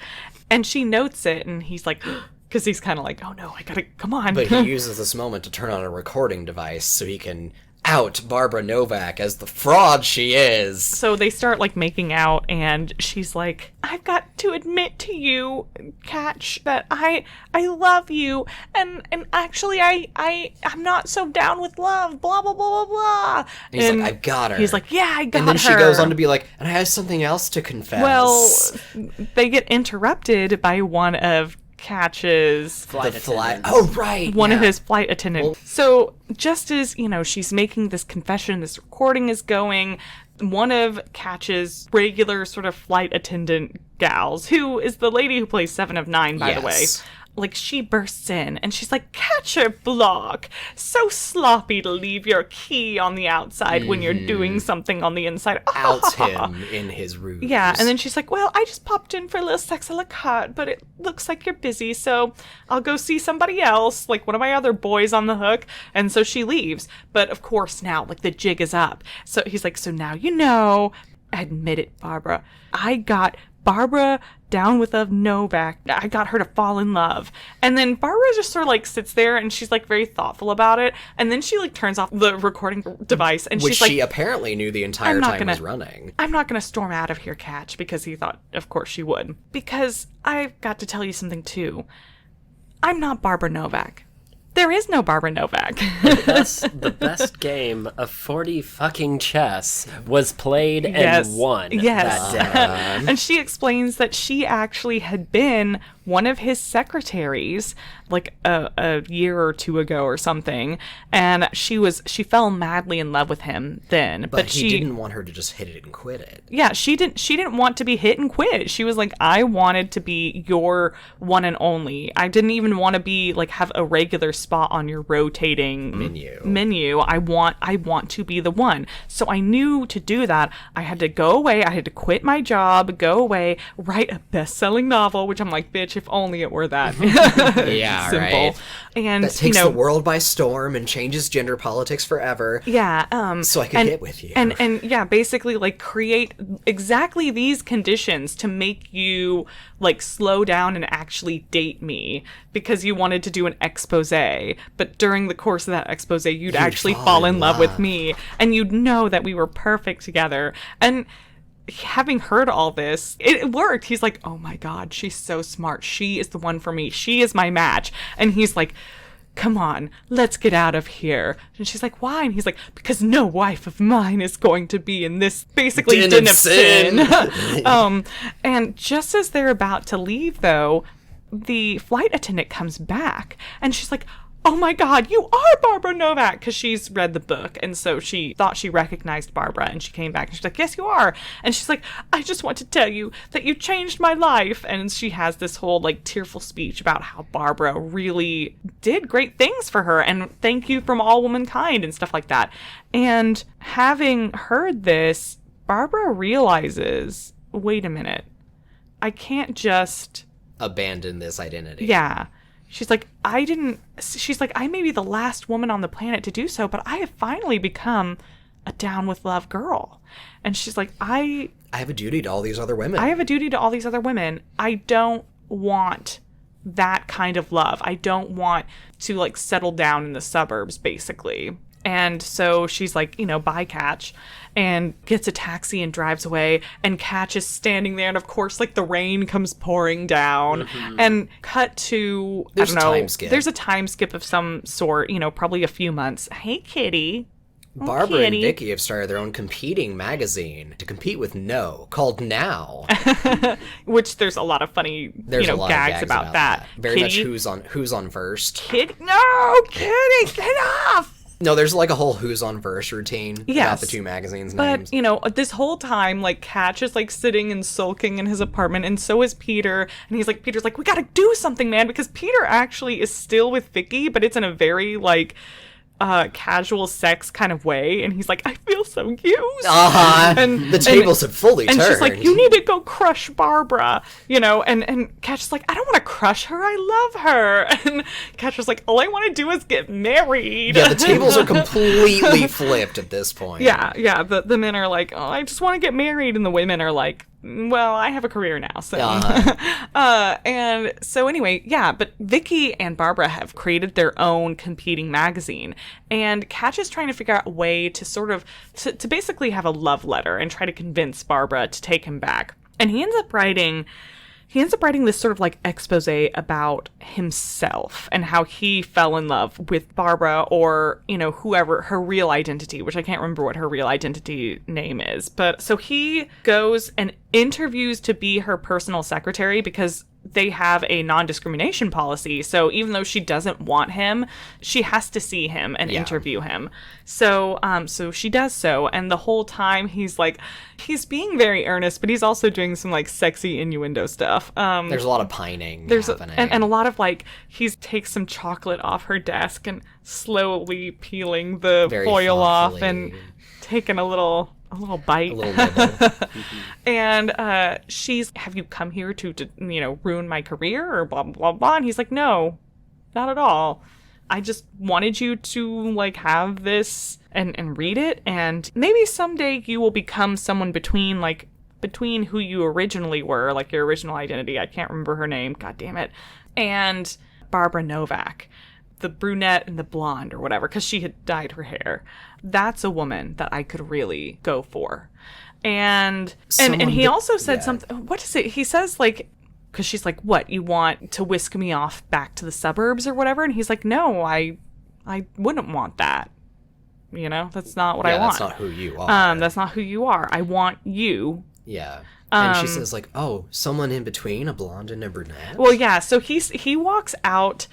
S1: and she notes it, and he's like, because he's kind of like, oh no, I gotta, come on.
S2: But he uses this moment to turn on a recording device so he can out Barbara Novak as the fraud she is.
S1: So they start like making out, and she's like, I've got to admit to you, Catch, that I love you, and actually I'm not so down with love, blah blah blah blah blah.
S2: And he's like, I've got her.
S1: He's like, yeah, I got her.
S2: And then she goes on to be like, and I have something else to confess.
S1: Well, they get interrupted by one of Catch's
S3: flight attendants.
S2: Oh, right.
S1: One of his flight attendants. So just as, you know, she's making this confession, this recording is going, one of Catch's regular sort of flight attendant gals, who is the lady who plays 7 of 9, by the way, like, she bursts in and she's like, catch your block. So sloppy to leave your key on the outside when you're doing something on the inside.
S2: Outs him in his ruse.
S1: Yeah, and then she's like, well, I just popped in for a little sex a-la-carte, but it looks like you're busy, so I'll go see somebody else, like one of my other boys on the hook. And so she leaves. But of course now, like, the jig is up. So he's like, so now you know. Admit it, Barbara. I got Barbara down with a Novak. I got her to fall in love. And then Barbara just sort of like sits there and she's like very thoughtful about it. And then she like turns off the recording device and
S2: Which
S1: she's like,
S2: she apparently knew the entire time was running.
S1: I'm not going to storm out of here, Catch, because he thought, of course she would. Because I've got to tell you something too. I'm not Barbara Novak. There is no Barbara Novak.
S3: The best game of 40 fucking chess was played and won that day.
S1: And she explains that she actually had been one of his secretaries like a year or two ago or something, and she fell madly in love with him then,
S2: but he didn't want her to just hit it and quit it.
S1: Yeah, she didn't want to be hit and quit. She was like, I wanted to be your one and only. I didn't even want to be like have a regular spot on your rotating menu. I want to be the one. So I knew to do that I had to go away. I had to quit my job, go away, write a best-selling novel, which I'm like, bitch, if only it were that.
S2: Yeah,
S1: simple.
S2: right.
S1: And
S2: that takes the world by storm and changes gender politics forever.
S1: Yeah.
S2: So I could get with you.
S1: And yeah, basically like create exactly these conditions to make you like slow down and actually date me because you wanted to do an expose. But during the course of that expose, you'd actually fall in love with me and you'd know that we were perfect together. And having heard all this, it worked. He's like, oh my God, she's so smart. She is the one for me. She is my match. And he's like, come on, let's get out of here. And she's like, why? And he's like, because no wife of mine is going to be in this basically den of sin. And just as they're about to leave, though, the flight attendant comes back and she's like, oh my God, you are Barbara Novak, because she's read the book. And so she thought she recognized Barbara and she came back and she's like, yes, you are. And she's like, I just want to tell you that you changed my life. And she has this whole like tearful speech about how Barbara really did great things for her and thank you from all womankind and stuff like that. And having heard this, Barbara realizes, wait a minute, I can't just
S2: abandon this identity.
S1: Yeah. She's like, I may be the last woman on the planet to do so, but I have finally become a down with love girl. And she's like, I
S2: have a duty to all these other women.
S1: I don't want that kind of love. I don't want to like settle down in the suburbs, basically. And so she's like, bye, Catch, and gets a taxi and drives away. And Catch is standing there. And of course, like the rain comes pouring down and cut to,
S2: there's
S1: a time skip of some sort, probably a few months. Hey, kitty.
S2: Barbara and Vicky have started their own competing magazine to compete with called Now.
S1: Which there's a lot of funny, gags about that.
S2: Very kitty, much who's on first.
S1: No, kitty, get off!
S2: No, there's like a whole Who's on First routine about the two magazines' names.
S1: But, this whole time, like, Catch is, like, sitting and sulking in his apartment, and so is Peter. And Peter's like, we gotta do something, man, because Peter actually is still with Vicky, but it's in a very, like, casual sex kind of way. And he's like, I feel so used.
S2: And the tables have fully turned.
S1: And she's like, you need to go crush Barbara, and Catch is like, I don't want to crush her, I love her. And Catch was like, all I want to do is get married.
S2: Yeah, the tables are completely flipped at this point.
S1: Yeah, the men are like, oh, I just want to get married, and the women are like, well, I have a career now, so. And so anyway, yeah, but Vicky and Barbara have created their own competing magazine, and Catch is trying to figure out a way to sort of, to basically have a love letter and try to convince Barbara to take him back. And he ends up writing this sort of like expose about himself and how he fell in love with Barbara, or, whoever her real identity, which I can't remember what her real identity name is. But so he goes and interviews to be her personal secretary because they have a non-discrimination policy. So even though she doesn't want him, she has to see him and interview him. So so she does so, and the whole time he's being very earnest, but he's also doing some like sexy innuendo stuff.
S2: There's a lot of pining happening.
S1: And a lot of like he takes some chocolate off her desk and slowly peeling the
S2: Very
S1: foil off
S2: thoughtfully.
S1: and taking a little bite.
S2: A little nibble.
S1: And she's, have you come here to ruin my career or blah, blah, blah. And he's like, no, not at all. I just wanted you to like have this and read it. And maybe someday you will become someone between who you originally were, like your original identity. I can't remember her name. God damn it. And Barbara Novak, the brunette and the blonde or whatever, because she had dyed her hair. That's a woman that I could really go for. And he also said something. What is it? He says like, because she's like, what, you want to whisk me off back to the suburbs or whatever? And he's like, no, I wouldn't want that. That's not what I want.
S2: That's not who you are.
S1: That's not who you are. I want you.
S2: Yeah. And she says like, oh, someone in between, a blonde and a brunette?
S1: Well, yeah. So he walks out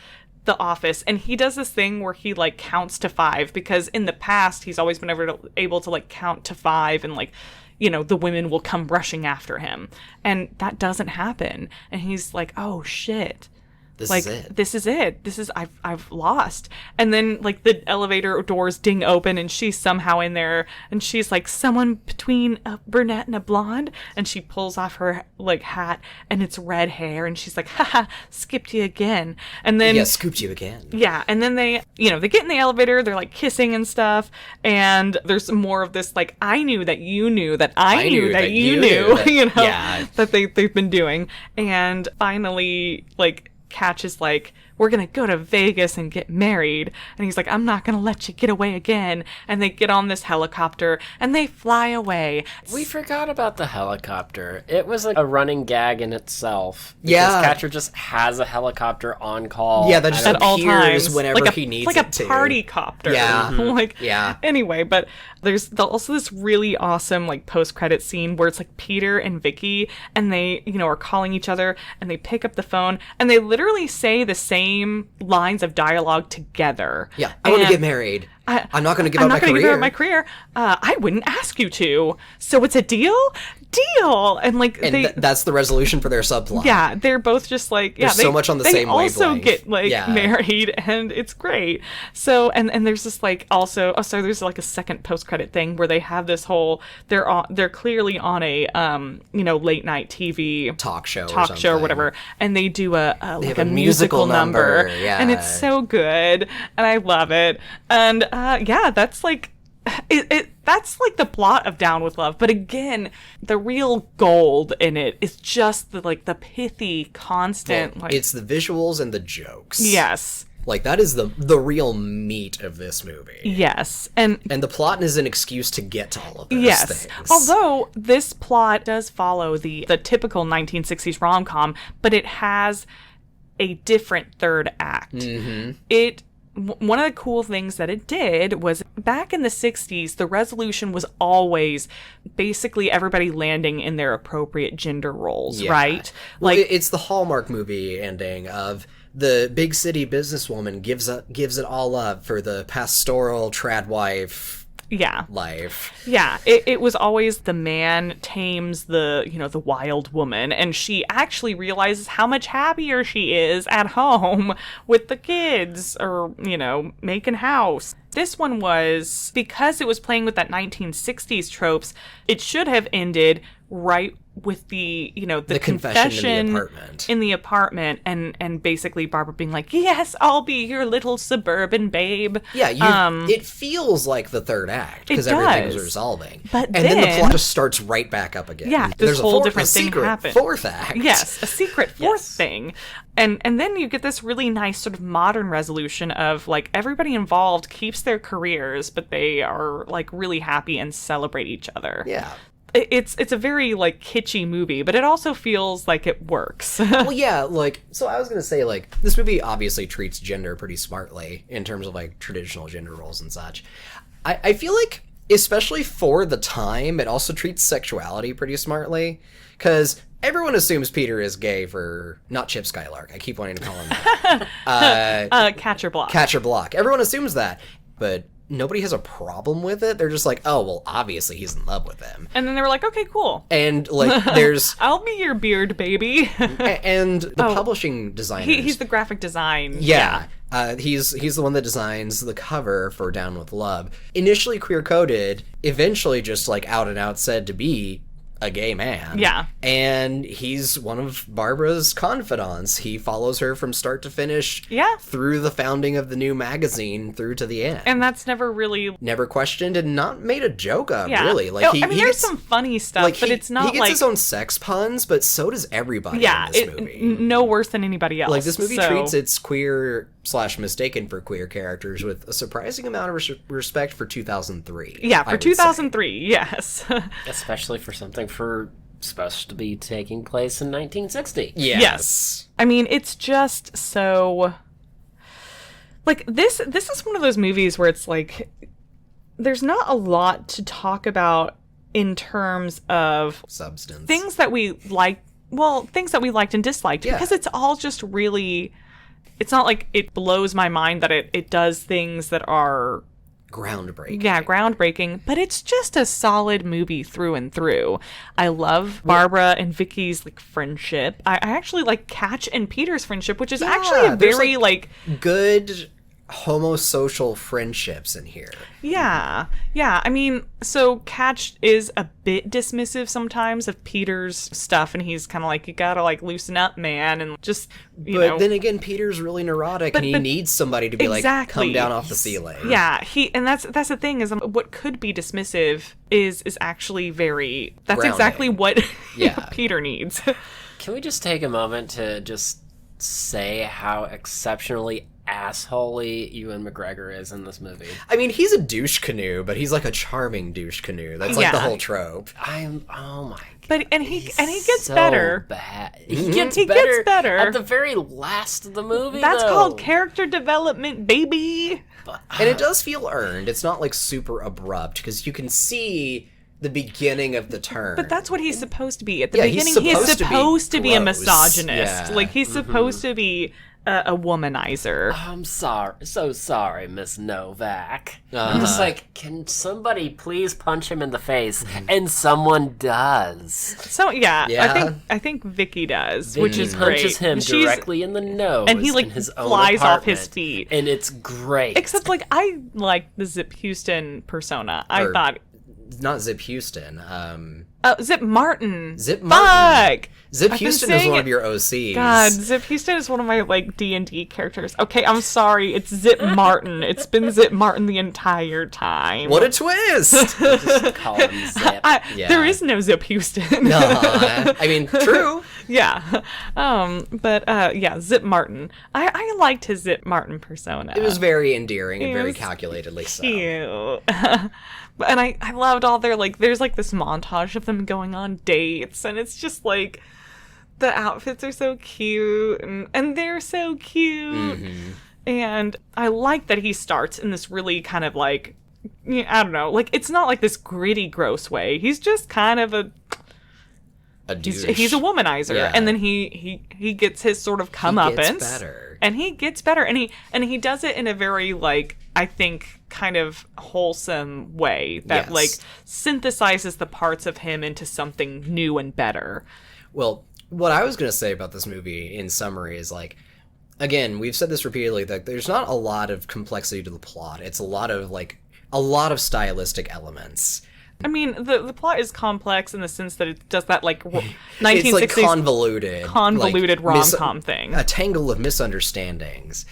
S1: the office and he does this thing where he like counts to 5, because in the past he's always been able to like count to 5 and like, the women will come rushing after him, and that doesn't happen. And he's like, oh shit. This is it. I've lost. And then like the elevator doors ding open and she's somehow in there and she's like, someone between a brunette and a blonde, and she pulls off her like hat and it's red hair and she's like, haha, skipped you again. And then
S2: scooped you again.
S1: Yeah, and then they get in the elevator, they're like kissing and stuff, and there's more of this like, I knew that you knew that I knew that you knew, that they've been doing. And finally like Catch is like, we're gonna go to Vegas and get married, and he's like, I'm not gonna let you get away again. And they get on this helicopter and they fly away.
S3: We forgot about the helicopter. It was like a running gag in itself.
S2: Yeah,
S3: Catcher just has a helicopter on call.
S2: Yeah, that just
S1: at all times
S2: whenever he needs
S1: like
S2: it to.
S1: Like a party copter.
S2: Yeah.
S1: Anyway, but there's also this really awesome like post-credit scene where it's like Peter and Vicky, and they are calling each other, and they pick up the phone and they literally say the same lines of dialogue together.
S2: Yeah, I want to get married. I'm not going to give up my career.
S1: I'm not going to give up my career. I wouldn't ask you to. So it's a deal? Deal! And like,
S2: that's the resolution for their subplot.
S1: Yeah, they're both just like,
S2: There's so much on the same wavelength.
S1: They also get like married, and it's great. So and there's this like also, there's like a second post-credit thing where they have this whole, they're clearly on a late night TV
S2: talk show
S1: or whatever, and they do a musical number.
S2: Yeah,
S1: and it's so good, and I love it. And that's like that's like the plot of Down with Love. But again, the real gold in it is just the pithy, constant.
S2: Well, it's the visuals and the jokes.
S1: Yes.
S2: Like, that is the real meat of this movie.
S1: Yes. And
S2: the plot is an excuse to get to all of those things.
S1: Although this plot does follow the typical 1960s rom-com, but it has a different third act. Mm-hmm. One of the cool things that it did was, back in the 60s, the resolution was always basically everybody landing in their appropriate gender roles, right?
S2: Well, it's the Hallmark movie ending of the big city businesswoman gives it all up for the pastoral trad wife life.
S1: Yeah, it was always the man tames the wild woman, and she actually realizes how much happier she is at home with the kids, or making house. This one was, because it was playing with that 1960s tropes, it should have ended right with the confession in the apartment, and basically Barbara being like, yes, I'll be your little suburban babe.
S2: Yeah, it feels like the third act, because everything's resolving.
S1: But
S2: and then the plot just starts right back up again.
S1: Yeah, there's a whole different thing happen.
S2: Fourth act.
S1: Yes, a secret fourth thing. And then you get this really nice sort of modern resolution of like, everybody involved keeps their careers, but they are like really happy and celebrate each other.
S2: Yeah.
S1: It's a very like kitschy movie, but it also feels like it works.
S2: Well, yeah, like, so I was gonna say, like, this movie obviously treats gender pretty smartly in terms of like traditional gender roles and such. I feel like especially for the time, it also treats sexuality pretty smartly. Because everyone assumes Peter is gay for... Not Chip Skylark. I keep wanting to call him that.
S1: Catcher Block.
S2: Catcher Block. Everyone assumes that. But nobody has a problem with it. They're just like, oh, well, obviously he's in love with him.
S1: And then they were like, okay, cool.
S2: And, like, there's...
S1: I'll be your beard, baby.
S2: And the publishing designer.
S1: He's the graphic design.
S2: Yeah. He's the one that designs the cover for Down with Love. Initially queer-coded, eventually just, like, out and out said to be a gay man.
S1: Yeah.
S2: And he's one of Barbara's confidants. He follows her from start to finish.
S1: Yeah.
S2: Through the founding of the new magazine through to the end.
S1: And that's never really...
S2: Never questioned and not made a joke of,
S1: yeah.
S2: really. Like,
S1: there's some funny stuff,
S2: like,
S1: but it's not
S2: he gets his own sex puns, but so does everybody in this movie.
S1: No worse than anybody else.
S2: Like, this movie treats its queer/mistaken for queer characters with a surprising amount of respect for 2003.
S1: Yeah, for 2003, yes.
S3: Especially for something supposed to be taking place in 1960.
S2: Yes.
S1: I mean, it's just so... Like, this is one of those movies where it's like, there's not a lot to talk about in terms of...
S2: substance.
S1: Things that we like, things that we liked and disliked, because it's all just really... It's not like it blows my mind that it does things that are...
S2: groundbreaking.
S1: Yeah, groundbreaking, but it's just a solid movie through and through. I love Barbara and Vicky's, like, friendship. I actually like Catch and Peter's friendship, which is actually a very, like...
S2: good homosocial friendships in here.
S1: Yeah. I mean, so Catch is a bit dismissive sometimes of Peter's stuff, and he's kind of like, you gotta, like, loosen up, man, and just, you know.
S2: But then again, Peter's really neurotic, and he needs somebody to be like, come down off the ceiling.
S1: Yeah, and that's the thing, is what could be dismissive is actually very... That's
S2: grounding.
S1: Exactly what
S2: Yeah.
S1: Peter needs.
S3: Can we just take a moment to just say how exceptionally assholey Ewan McGregor is in this movie?
S2: I mean, he's a douche canoe, but he's like a charming douche canoe. That's like the whole trope.
S3: Oh my god.
S1: But and he gets
S3: so
S1: better.
S3: Bad.
S1: He
S3: Gets better at the very last of the movie.
S1: That's called character development, baby.
S2: And it does feel earned. It's not like super abrupt, because you can see the beginning of the turn.
S1: But that's what he's supposed to be. At the beginning, he is supposed to be a misogynist.
S2: Yeah.
S1: Like, he's supposed to be a womanizer.
S3: I'm so sorry, Miss Novak. I'm just like, can somebody please punch him in the face? And someone does.
S1: So I think Vicky does, which is great.
S3: Punches him directly in the nose,
S1: and he like
S3: in his own
S1: flies off
S3: apartment,
S1: his feet,
S3: and it's great.
S1: Except, like, I like the Zip Houston persona. I thought
S2: not Zip Houston.
S1: Zip Martin.
S2: Zip Martin.
S1: Fuck.
S2: Zip Houston is one of your OCs.
S1: God, Zip Houston is one of my, like, D&D characters. Okay, I'm sorry. It's Zip Martin. It's been Zip Martin the entire time.
S2: What a twist!
S3: Just call him Zip.
S1: There is no Zip Houston.
S2: No, I mean, true.
S1: Yeah. Zip Martin. I liked his Zip Martin persona.
S2: It was very endearing and very calculatedly so.
S1: Cute. And I loved all their, like, there's, like, this montage of them going on dates, and it's just, like, the outfits are so cute, and they're so cute. Mm-hmm. And I like that he starts in this really kind of, like, I don't know, like, it's not like this gritty, gross way. He's just kind of a douche. He's a womanizer, yeah. And then he gets his sort of comeuppance. He gets better. And he gets better, and he does it in a very, like, I think, kind of wholesome way that, like, synthesizes the parts of him into something new and better.
S2: Well, what I was going to say about this movie in summary is, like, again, we've said this repeatedly, that there's not a lot of complexity to the plot. It's a lot of stylistic elements.
S1: I mean, the plot is complex in the sense that it does that, like, 1960s...
S2: It's, like, convoluted
S1: like, rom-com thing.
S2: A tangle of misunderstandings.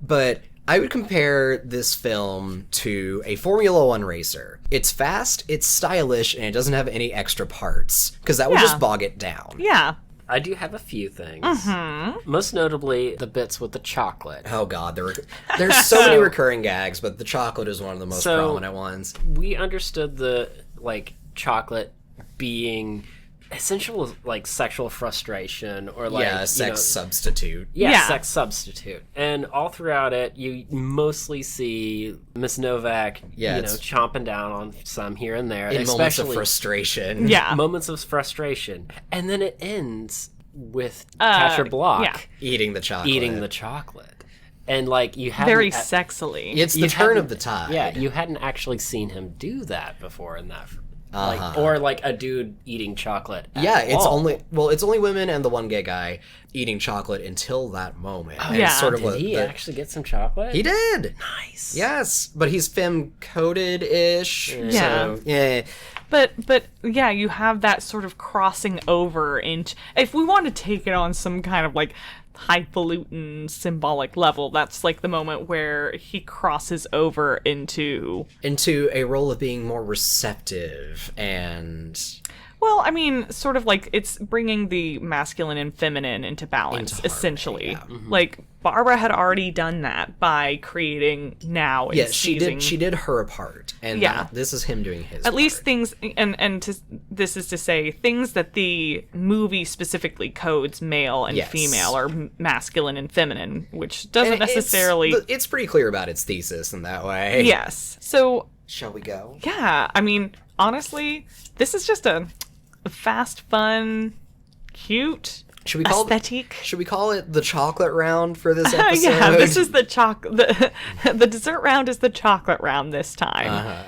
S2: But I would compare this film to a Formula One racer. It's fast, it's stylish, and it doesn't have any extra parts, because that would just bog it down.
S1: Yeah.
S3: I do have a few things.
S1: Mm-hmm.
S3: Most notably, the bits with the chocolate.
S2: Oh god, there's so many recurring gags, but the chocolate is one of the most prominent ones.
S3: We understood the, like, chocolate being essential like sexual frustration or like
S2: sex substitute.
S1: Yeah.
S3: Sex substitute. And all throughout it, you mostly see Miss Novak, chomping down on some here and there,
S2: In moments of frustration.
S1: Yeah.
S3: Moments of frustration, and then it ends with Catcher Block
S2: eating the chocolate.
S3: And like you had
S1: very sexily.
S2: It's the turn of the tide.
S3: Yeah, you hadn't actually seen him do that before in that. Like, or like a dude eating chocolate.
S2: It's only women and the one gay guy eating chocolate until that moment.
S3: Oh,
S2: and
S1: yeah.
S2: sort of
S3: Did he actually get some chocolate?
S2: He did.
S3: Nice.
S2: Yes, but he's femme coded ish.
S1: Yeah.
S2: So, yeah.
S1: But yeah, you have that sort of crossing over into, if we want to take it on some kind of like highfalutin symbolic level, that's like the moment where he crosses over into
S2: a role of being more receptive and
S1: well, I mean, sort of like it's bringing the masculine and feminine into balance,
S2: harmony,
S1: essentially.
S2: yeah. Mm-hmm.
S1: Like Barbara had already done that by creating now and seizing.
S2: She did her part, and this is him doing his
S1: at
S2: part.
S1: least things, this is to say things that the movie specifically codes male and female or masculine and feminine, which doesn't necessarily.
S2: It's pretty clear about its thesis in that way.
S1: Yes. So
S2: shall we go?
S1: yeah, I mean, honestly, this is just a fast, fun, cute.
S2: Should we call
S1: aesthetic.
S2: Should we call it the chocolate round for this episode?
S1: Yeah, this is the the dessert round is the chocolate round this time.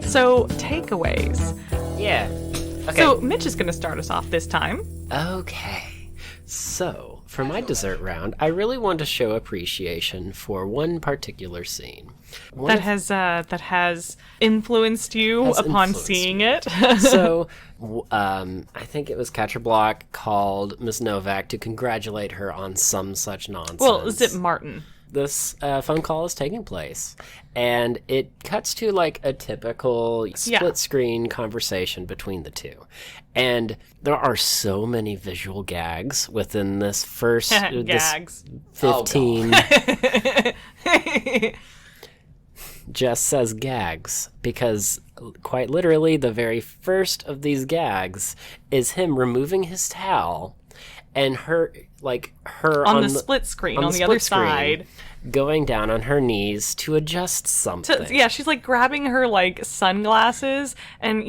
S1: So, takeaways.
S3: Yeah. Okay.
S1: So, Mitch is going to start us off this time.
S3: Okay. So, for my dessert round, I really want to show appreciation for one particular scene.
S1: That has influenced you upon seeing it.
S3: So, I think it was Catcher Block called Miss Novak to congratulate her on some such nonsense.
S1: Well, Zip Martin.
S3: This phone call is taking place, and it cuts to like a typical split screen conversation between the two. And there are so many visual gags within this first
S1: gags.
S3: This 15. Jess says gags because quite literally the very first of these gags is him removing his towel and her on
S1: the split screen on the other side
S3: going down on her knees to adjust something.
S1: She's like grabbing her like sunglasses and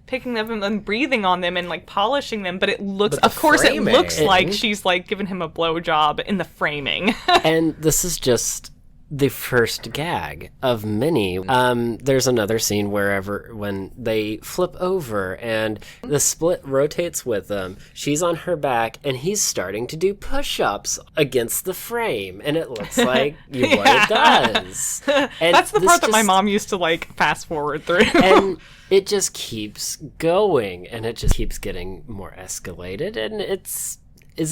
S1: picking them and then breathing on them and like polishing them, but it looks it looks like she's like giving him a blowjob in the framing.
S3: And this is just the first gag of many. There's another scene when they flip over and the split rotates with them. She's on her back and he's starting to do push-ups against the frame, and it looks like what it does. And
S1: that's the part that my mom used to like fast forward through.
S3: And it just keeps going, and it just keeps getting more escalated. And is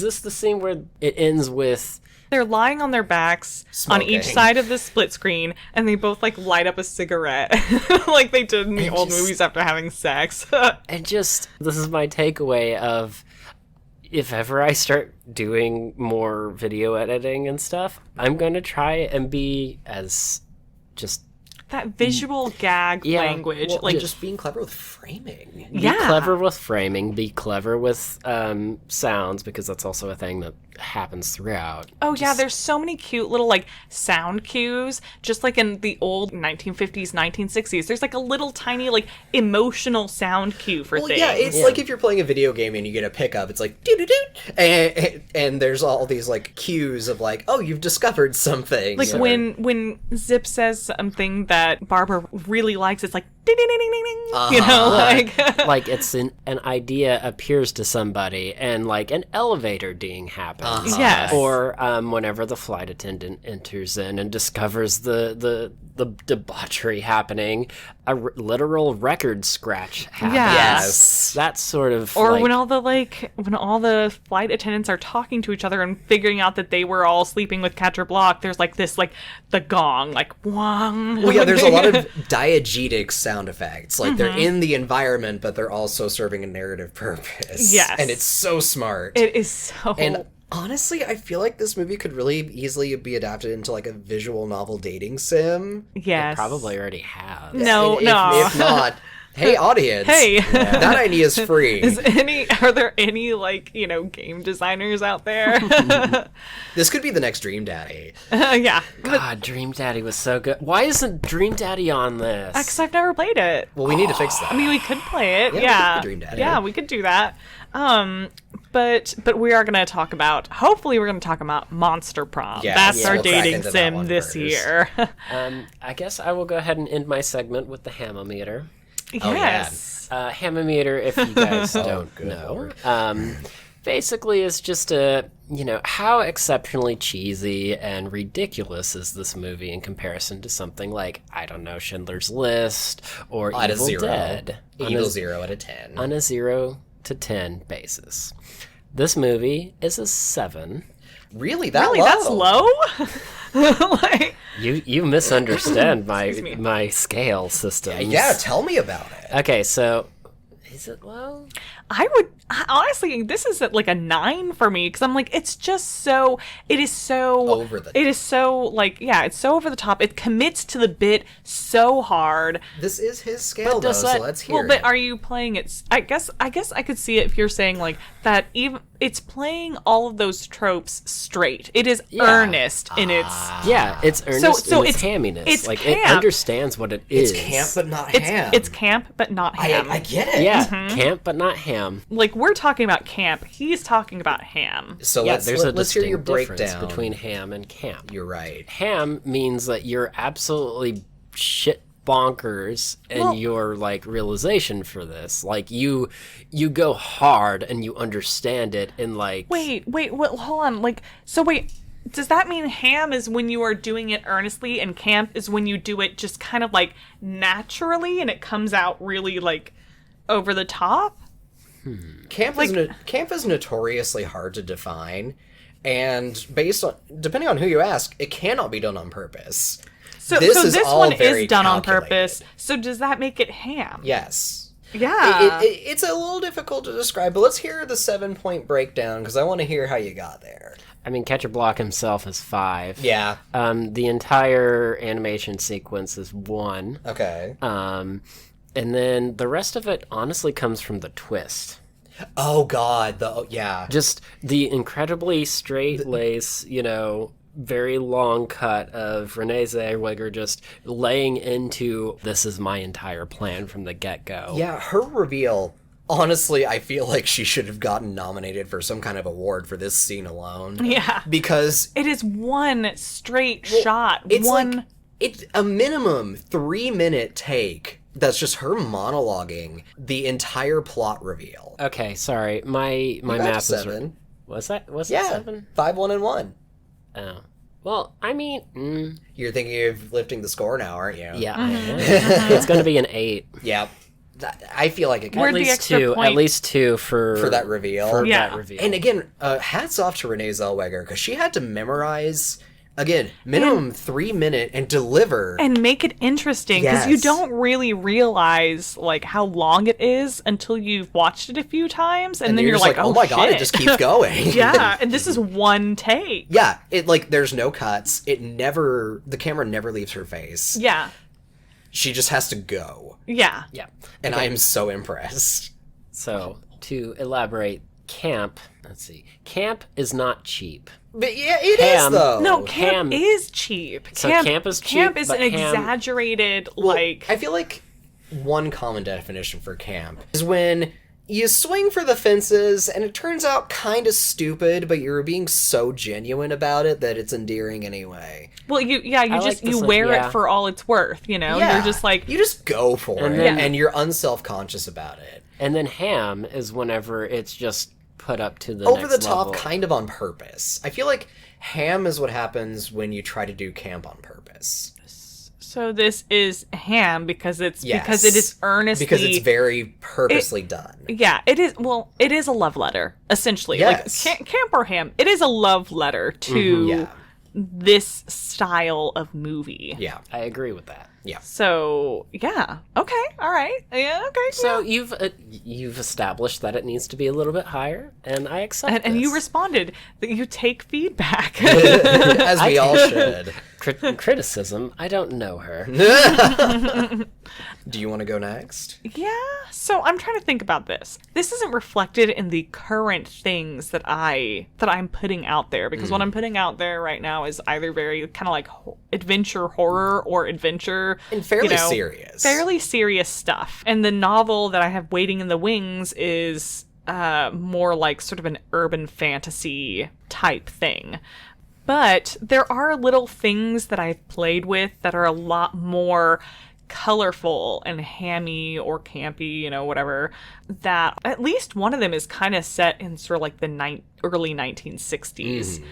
S3: this the scene where it ends with
S1: they're lying on their backs
S2: smoking
S1: on each side of the split screen, and they both like light up a cigarette like they did in the old movies after having sex.
S3: And just, this is my takeaway of, if ever I start doing more video editing and stuff, I'm going to try and be as just
S1: that visual gag language.
S2: Well,
S1: like
S2: just being clever with framing.
S3: Be clever with framing, be clever with sounds, because that's also a thing that happens throughout.
S1: Oh, yeah, there's so many cute little, like, sound cues, just like in the old 1950s, 1960s. There's, like, a little tiny, like, emotional sound cue for things.
S2: Yeah, it's like if you're playing a video game and you get a pickup, it's like, doo-doo-doo, and there's all these, like, cues of, like, oh, you've discovered something.
S1: Like, when Zip says something that Barbara really likes, it's like, ding-ding-ding-ding-ding,
S3: like it's an idea appears to somebody, and, like, an elevator ding happens.
S1: Yes.
S3: Or whenever the flight attendant enters in and discovers the debauchery happening, a literal record scratch happens.
S1: Yes.
S3: That's sort of
S1: or
S3: like,
S1: when all the flight attendants are talking to each other and figuring out that they were all sleeping with Catcher Block, there's like this, like the gong, like wong.
S2: Well, yeah, there's a lot of diegetic sound effects. Like they're in the environment, but they're also serving a narrative purpose.
S1: Yes.
S2: And it's so smart.
S1: It is so.
S2: And Honestly, I feel like this movie could really easily be adapted into like a visual novel dating sim.
S1: Yes.
S3: Probably already have.
S1: No,
S2: If not, hey audience,
S1: Hey.
S2: that idea is free.
S1: Are there any like, game designers out there?
S2: This could be the next Dream Daddy.
S1: Yeah.
S3: God, Dream Daddy was so good. Why isn't Dream Daddy on this?
S1: Because I've never played it.
S2: Well, we need to fix that.
S1: I mean, we could play it.
S2: Yeah, we
S1: Yeah.
S2: could play Dream Daddy.
S1: Yeah, we could do that. But we are going to talk about, hopefully we're going to talk about Monster Prom.
S2: Yes,
S1: That's our
S2: we'll crack
S1: dating
S2: into that
S1: sim
S2: one
S1: this
S2: first.
S1: year.
S3: I guess I will go ahead and end my segment with the Hamometer.
S1: Yes.
S3: Hamometer, if you guys don't
S2: good
S3: know,
S2: Lord.
S3: basically is just how exceptionally cheesy and ridiculous is this movie in comparison to something like, I don't know, Schindler's List or
S2: Out of
S3: Evil
S2: 0.
S3: Dead.
S2: Evil 0 out of 10.
S3: On a 0 to 10 basis. This movie is a 7.
S2: Really? That
S1: Really?
S2: low?
S1: That's low? Like,
S3: You misunderstand
S1: Excuse me.
S3: my scale system.
S2: Yeah, tell me about it.
S3: Okay, so is it low?
S1: honestly, this is at like a 9 for me because I'm like, it is so
S2: Over the
S1: It is so like, yeah, it's so over the top. It commits to the bit so hard.
S2: This is his scale, though,
S3: does
S2: so
S3: that-
S2: let's hear
S1: Well, but
S2: it.
S1: are you playing it? I guess I could see it if you're saying like that. Even it's playing all of those tropes straight. It is earnest in its.
S3: Yeah, it's earnest
S1: so
S3: in its
S1: it's-
S3: hamminess.
S1: it's
S3: like
S1: camp.
S3: it understands what it is.
S2: It's camp, but not
S1: It's
S2: ham.
S1: it's camp, but not ham.
S2: I get it.
S3: Yeah, camp but not ham.
S1: Like we're talking about camp. He's talking about ham.
S2: So
S3: Yeah,
S2: let's
S3: there's a
S2: let's hear your
S3: distinct difference
S2: breakdown.
S3: between ham and camp.
S2: You're right.
S3: Ham means that you're absolutely shit bonkers in
S1: Well-
S3: your like realization for this. Like you go hard and you understand it in like
S1: Wait, hold on. Like, so wait, does that mean ham is when you are doing it earnestly and camp is when you do it just kind of like naturally and it comes out really like over the top?
S2: Camp is notoriously hard to define, and depending on who you ask, it cannot be done on purpose.
S1: So
S2: This
S1: this,
S2: is all
S1: one
S2: very
S1: is done on
S2: calculated.
S1: purpose. So does that make it ham?
S2: Yes.
S1: Yeah.
S2: It's a little difficult to describe, but let's hear the 7-point breakdown because I want to hear how you got there.
S3: I mean Catcher Block himself is 5.
S2: Yeah.
S3: The entire animation sequence is 1.
S2: Okay.
S3: And then the rest of it honestly comes from the twist.
S2: Oh God.
S3: Just the incredibly straight lace, very long cut of Renee Zellweger just laying into this is my entire plan from the get-go.
S2: Yeah, her reveal. Honestly, I feel like she should have gotten nominated for some kind of award for this scene alone.
S1: Yeah.
S2: Because
S1: It is one straight shot.
S2: it's
S1: One.
S2: like it's a minimum 3-minute take that's just her monologuing the entire plot reveal.
S3: Okay, sorry. My
S2: got
S3: math
S2: to
S3: is
S2: 7.
S3: Was it
S2: Yeah,
S3: 7?
S2: 5, 1, and 1.
S3: Oh. Well, I mean,
S2: You're thinking of lifting the score now, aren't you?
S3: yeah. I am. It's going to be an 8.
S2: Yeah. I feel like it
S1: Where'd
S2: could
S1: the extra
S3: At
S1: point-
S3: least 2 for
S2: that reveal.
S3: For
S1: Yeah.
S3: that reveal.
S2: And again, hats off to Renee Zellweger because she had to memorize, again, minimum 3-minute and deliver.
S1: And make it interesting because you
S2: Yes.
S1: don't really realize like how long it is until you've watched it a few times, and then you're
S2: just
S1: like,
S2: oh my God, it
S1: shit."
S2: just keeps going.
S1: Yeah, and this is one take.
S2: Yeah, there's no cuts. The camera never leaves her face.
S1: Yeah,
S2: She just has to go.
S1: yeah.
S3: yeah.
S2: And I am so impressed.
S3: So, to elaborate, camp is not cheap.
S2: But yeah, it is
S3: Ham.
S2: though.
S1: No, camp
S3: ham-
S1: is cheap.
S3: So camp is cheap,
S1: Camp is
S3: but
S1: an
S3: ham-
S1: exaggerated
S2: Well,
S1: like.
S2: I feel like one common definition for camp is when you swing for the fences and it turns out kind of stupid, but you're being so genuine about it that it's endearing anyway.
S1: Well, you
S3: like
S1: just
S3: this
S1: you
S3: one,
S1: wear
S3: yeah.
S1: it for all it's worth. You're just like
S2: you just go for
S3: And
S2: it,
S3: then-
S2: and you're unselfconscious about it.
S3: And then ham is whenever it's just put up to the
S2: Over the
S3: next
S2: top,
S3: level.
S2: kind of on purpose. I feel like ham is what happens when you try to do camp on purpose.
S1: so. This is ham because it's
S2: Yes.
S1: because it is earnestly
S2: Because it's very purposely done.
S1: Yeah, it is. Well, it is a love letter, essentially.
S2: Yes.
S1: Like Camp or Ham, it is a love letter to
S2: Yeah.
S1: this style of movie.
S2: Yeah.
S3: I agree with that.
S2: Yeah.
S1: So, yeah. Okay. All right. Yeah. Okay.
S3: So
S1: yeah.
S3: you've established that it needs to be a little bit higher, and I accept
S1: And you
S3: this.
S1: responded that you take feedback.
S2: As we all should.
S3: Criticism, I don't know her.
S2: Do you want to go next?
S1: Yeah. So I'm trying to think about this. This isn't reflected in the current things that I'm putting out there, because what I'm putting out there right now is either very kind of like adventure horror or adventure
S2: And fairly serious.
S1: Fairly serious stuff. And the novel that I have waiting in the wings is more like sort of an urban fantasy type thing. But there are little things that I've played with that are a lot more colorful and hammy or campy, whatever, that at least one of them is kind of set in sort of like the early 1960s.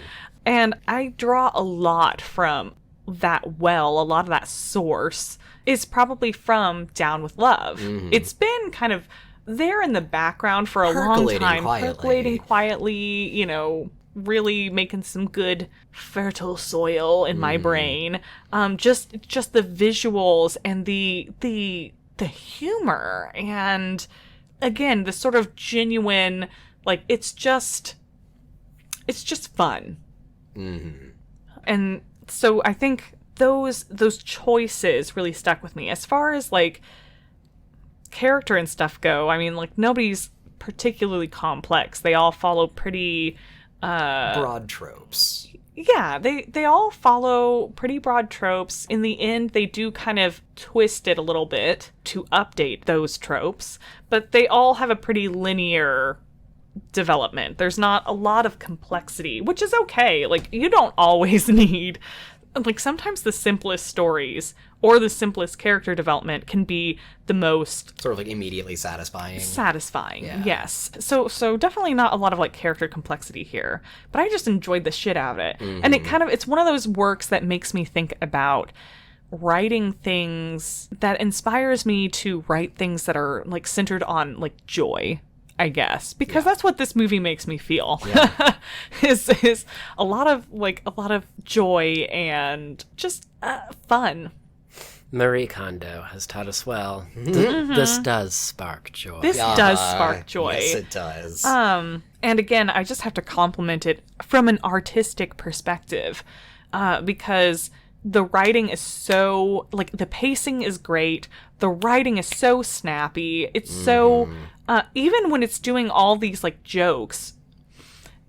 S1: And I draw a lot from that a lot of that source is probably from Down with Love. It's been kind of there in the background for a long time, percolating quietly, really making some good fertile soil in my brain. Just the visuals and the humor, and again the sort of genuine, like it's just fun. And so I think those choices really stuck with me. As far as like character and stuff go, I mean, like nobody's particularly complex. They all follow pretty
S2: broad tropes.
S1: Yeah, they all follow pretty broad tropes. In the end, they do kind of twist it a little bit to update those tropes, but they all have a pretty linear development. There's not a lot of complexity, which is okay. Like, you don't always need... Like, sometimes the simplest stories or the simplest character development can be the most...
S2: Sort of, like, immediately satisfying.
S1: Yeah. Yes. So definitely not a lot of, like, character complexity here. But I just enjoyed the shit out of it. And it's one of those works that makes me think about writing things that inspires me to write things that are, like, centered on, like, joy, I guess, because that's what this movie makes me feel. is a lot of joy and just fun.
S3: Marie Kondo has taught us well. This does spark joy.
S1: This does spark joy.
S2: Yes, it does.
S1: And again, I just have to compliment it from an artistic perspective, because the writing is so, like, the pacing is great. The writing is so snappy. It's so, even when it's doing all these, like, jokes,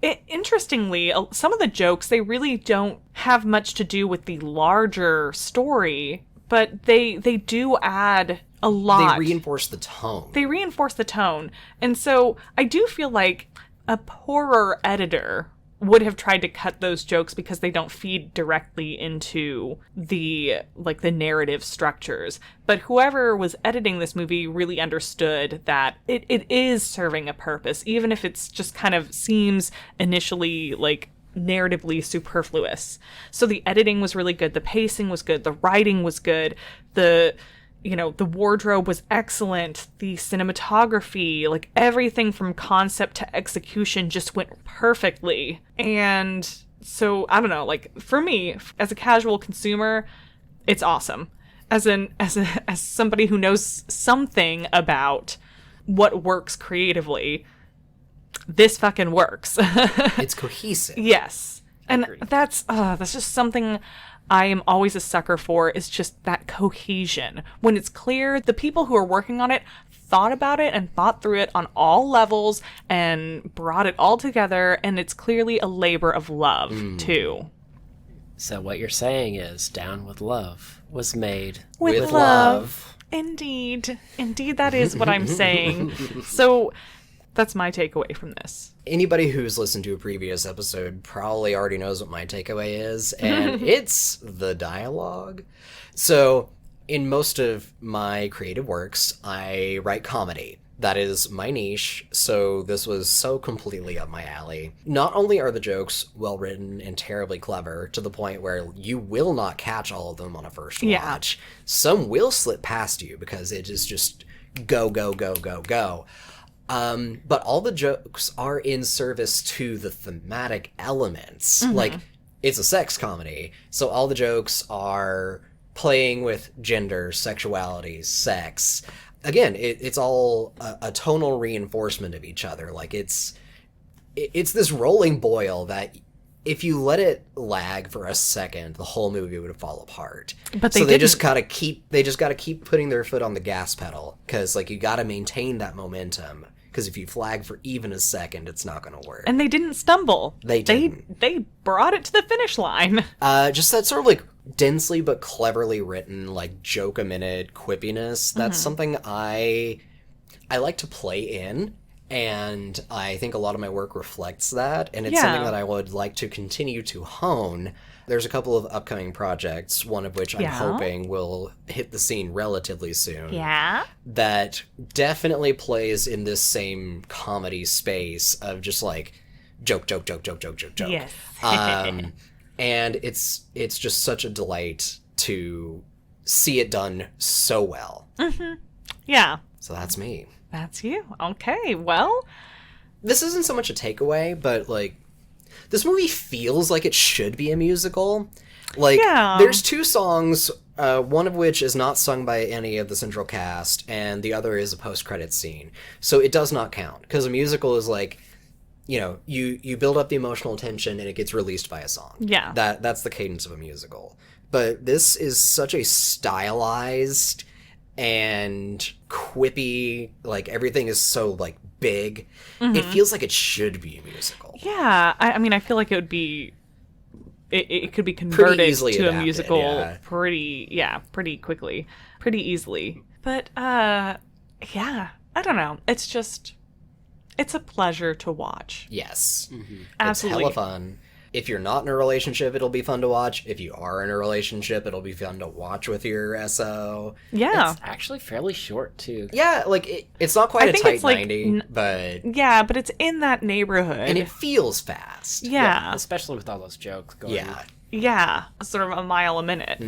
S1: interestingly, some of the jokes, they really don't have much to do with the larger story, but they do add a lot.
S2: They reinforce the tone. And so I do feel like a poorer editor would have tried to cut those jokes because they don't feed directly into the narrative structures. But whoever was editing this movie really understood that it is serving a purpose, even if it's just kind of seems initially like narratively superfluous. So the editing was really good, the pacing was good, the writing was good, the wardrobe was excellent, the cinematography, like everything from concept to execution just went perfectly. And so, I don't know, like for me, as a casual consumer, it's awesome. As somebody who knows something about what works creatively, this fucking works. It's cohesive.
S1: Yes. And that's just something I am always a sucker for, is just that cohesion. When it's clear the people who are working on it thought about it and thought through it on all levels and brought it all together, and it's clearly a labor of love, too.
S3: So what you're saying is Down with Love was made
S1: With love. Indeed, that is what I'm saying. So that's my takeaway from this.
S2: Anybody who's listened to a previous episode probably already knows what my takeaway is, and it's the dialogue. So, in most of my creative works, I write comedy. That is my niche, so this was so completely up my alley. Not only are the jokes well written and terribly clever, to the point where you will not catch all of them on a first watch, some will slip past you because it is just go, go, go, go, go. But all the jokes are in service to the thematic elements. Like, it's a sex comedy. So all the jokes are playing with gender, sexuality, sex. Again, it's all a tonal reinforcement of each other. Like it's this rolling boil that if you let it lag for a second, the whole movie would fall apart.
S1: But
S2: they just gotta keep putting their foot on the gas pedal, because like you gotta maintain that momentum. Because if you flag for even a second, it's not gonna work.
S1: And they didn't stumble.
S2: They didn't.
S1: They brought it to the finish line.
S2: Just that sort of like densely but cleverly written, like joke a minute quippiness. That's something I like to play in. And I think a lot of my work reflects that, and it's something that I would like to continue to hone. There's a couple of upcoming projects, one of which I'm hoping will hit the scene relatively soon.
S1: Yeah.
S2: That definitely plays in this same comedy space of just like joke.
S1: Yes.
S2: And it's just such a delight to see it done so well.
S1: Mm-hmm. Yeah.
S2: So that's me.
S1: That's you. Okay, well.
S2: This isn't so much a takeaway, but, like, this movie feels like it should be a musical. Like, there's 2 songs, one of which is not sung by any of the central cast, and the other is a post-credits scene. So it does not count, because a musical is like, you know, you build up the emotional tension and it gets released by a song.
S1: Yeah.
S2: That's the cadence of a musical. But this is such a stylized and quippy, like everything is so like big. It feels like it should be a musical.
S1: Yeah, I mean, I feel like it would be. It could be converted to
S2: adapted,
S1: a musical pretty quickly, pretty easily. But yeah, I don't know. It's a pleasure to watch.
S2: Yes,
S1: Absolutely.
S2: It's hella fun. If you're not in a relationship, it'll be fun to watch. If you are in a relationship, it'll be fun to watch with your SO.
S1: Yeah.
S3: It's actually fairly short, too.
S2: Yeah, like, it's not quite a tight 90,
S1: like,
S2: but...
S1: Yeah, but it's in that neighborhood.
S2: And it feels fast.
S1: Yeah.
S3: Especially with all those jokes going.
S2: Yeah.
S1: Yeah, sort of a mile a minute.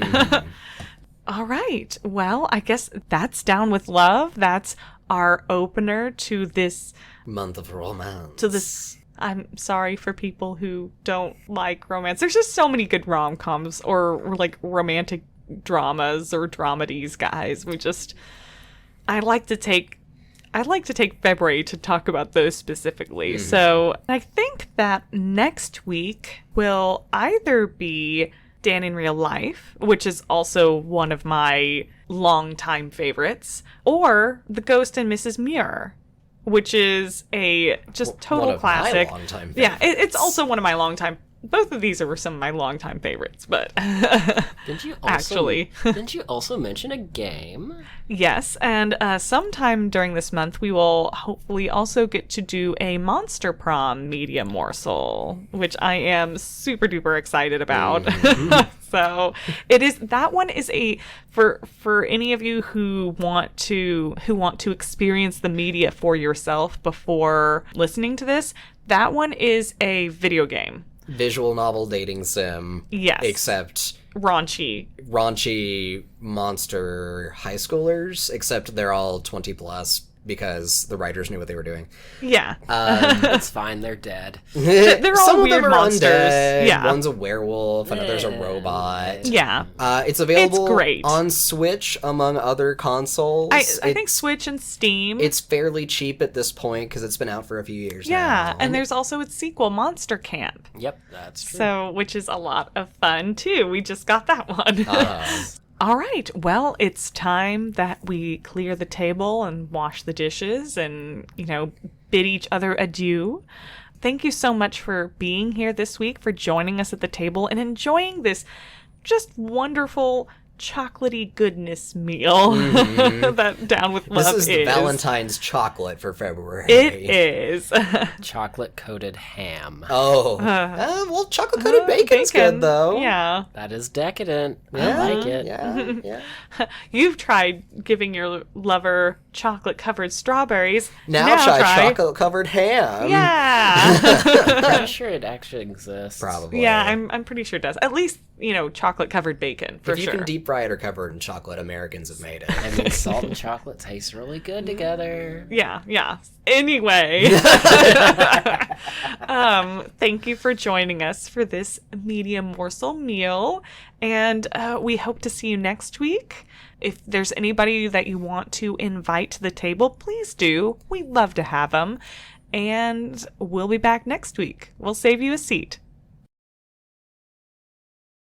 S1: All right. Well, I guess that's Down with Love. That's our opener to this...
S2: Month of romance.
S1: To this... I'm sorry for people who don't like romance. There's just so many good rom-coms or like romantic dramas or dramedies, guys. I'd like to take February to talk about those specifically. So I think that next week will either be Dan in Real Life, which is also one of my longtime favorites, or The Ghost and Mrs. Muir, which is a just total
S2: one of
S1: classic.
S2: My longtime
S1: yeah,
S2: favorites.
S1: it's also one of my longtime. Both of these are some of my longtime favorites, but
S3: didn't you also mention a game?
S1: Yes, and sometime during this month we will hopefully also get to do a Monster Prom media morsel, which I am super duper excited about. So that one is for any of you who want to experience the media for yourself before listening to this. That one is a video game.
S2: Visual novel dating sim.
S1: Yes.
S2: Except
S1: raunchy
S2: monster high schoolers, except they're all 20 plus because the writers knew what they were doing.
S1: Yeah.
S3: It's fine, they're dead.
S1: They're all
S2: Some
S1: weird
S2: of them are
S1: monsters.
S2: undead.
S1: Yeah.
S2: One's a werewolf, another's a robot.
S1: Yeah.
S2: It's available
S1: It's great.
S2: on Switch, among other consoles.
S1: I think Switch and Steam.
S2: It's fairly cheap at this point because it's been out for a few years now.
S1: Yeah, and there's also its sequel, Monster Camp.
S3: Yep, that's true.
S1: So, which is a lot of fun, too. We just got that one. All right. Well, it's time that we clear the table and wash the dishes and, bid each other adieu. Thank you so much for being here this week, for joining us at the table and enjoying this just wonderful chocolatey goodness meal that Down with Love is.
S2: This is the Valentine's chocolate for February.
S1: It is.
S3: Chocolate-coated ham.
S2: Oh. Well, chocolate-coated bacon's good, though.
S1: Yeah.
S3: That is decadent.
S2: Yeah,
S3: I like it.
S2: Yeah.
S1: You've tried giving your lover chocolate-covered strawberries.
S2: Now try chocolate-covered ham.
S1: Yeah.
S3: I'm sure it actually exists.
S2: Probably.
S1: Yeah, I'm pretty sure it does. At least, chocolate-covered bacon, for
S2: if you
S1: sure.
S2: can deep fried or covered in chocolate, Americans have made it.
S3: I mean, salt and chocolate taste really good together.
S1: Yeah. Anyway, thank you for joining us for this medium morsel meal, and we hope to see you next week. If there's anybody that you want to invite to the table, please do. We'd love to have them, and we'll be back next week. We'll save you a seat.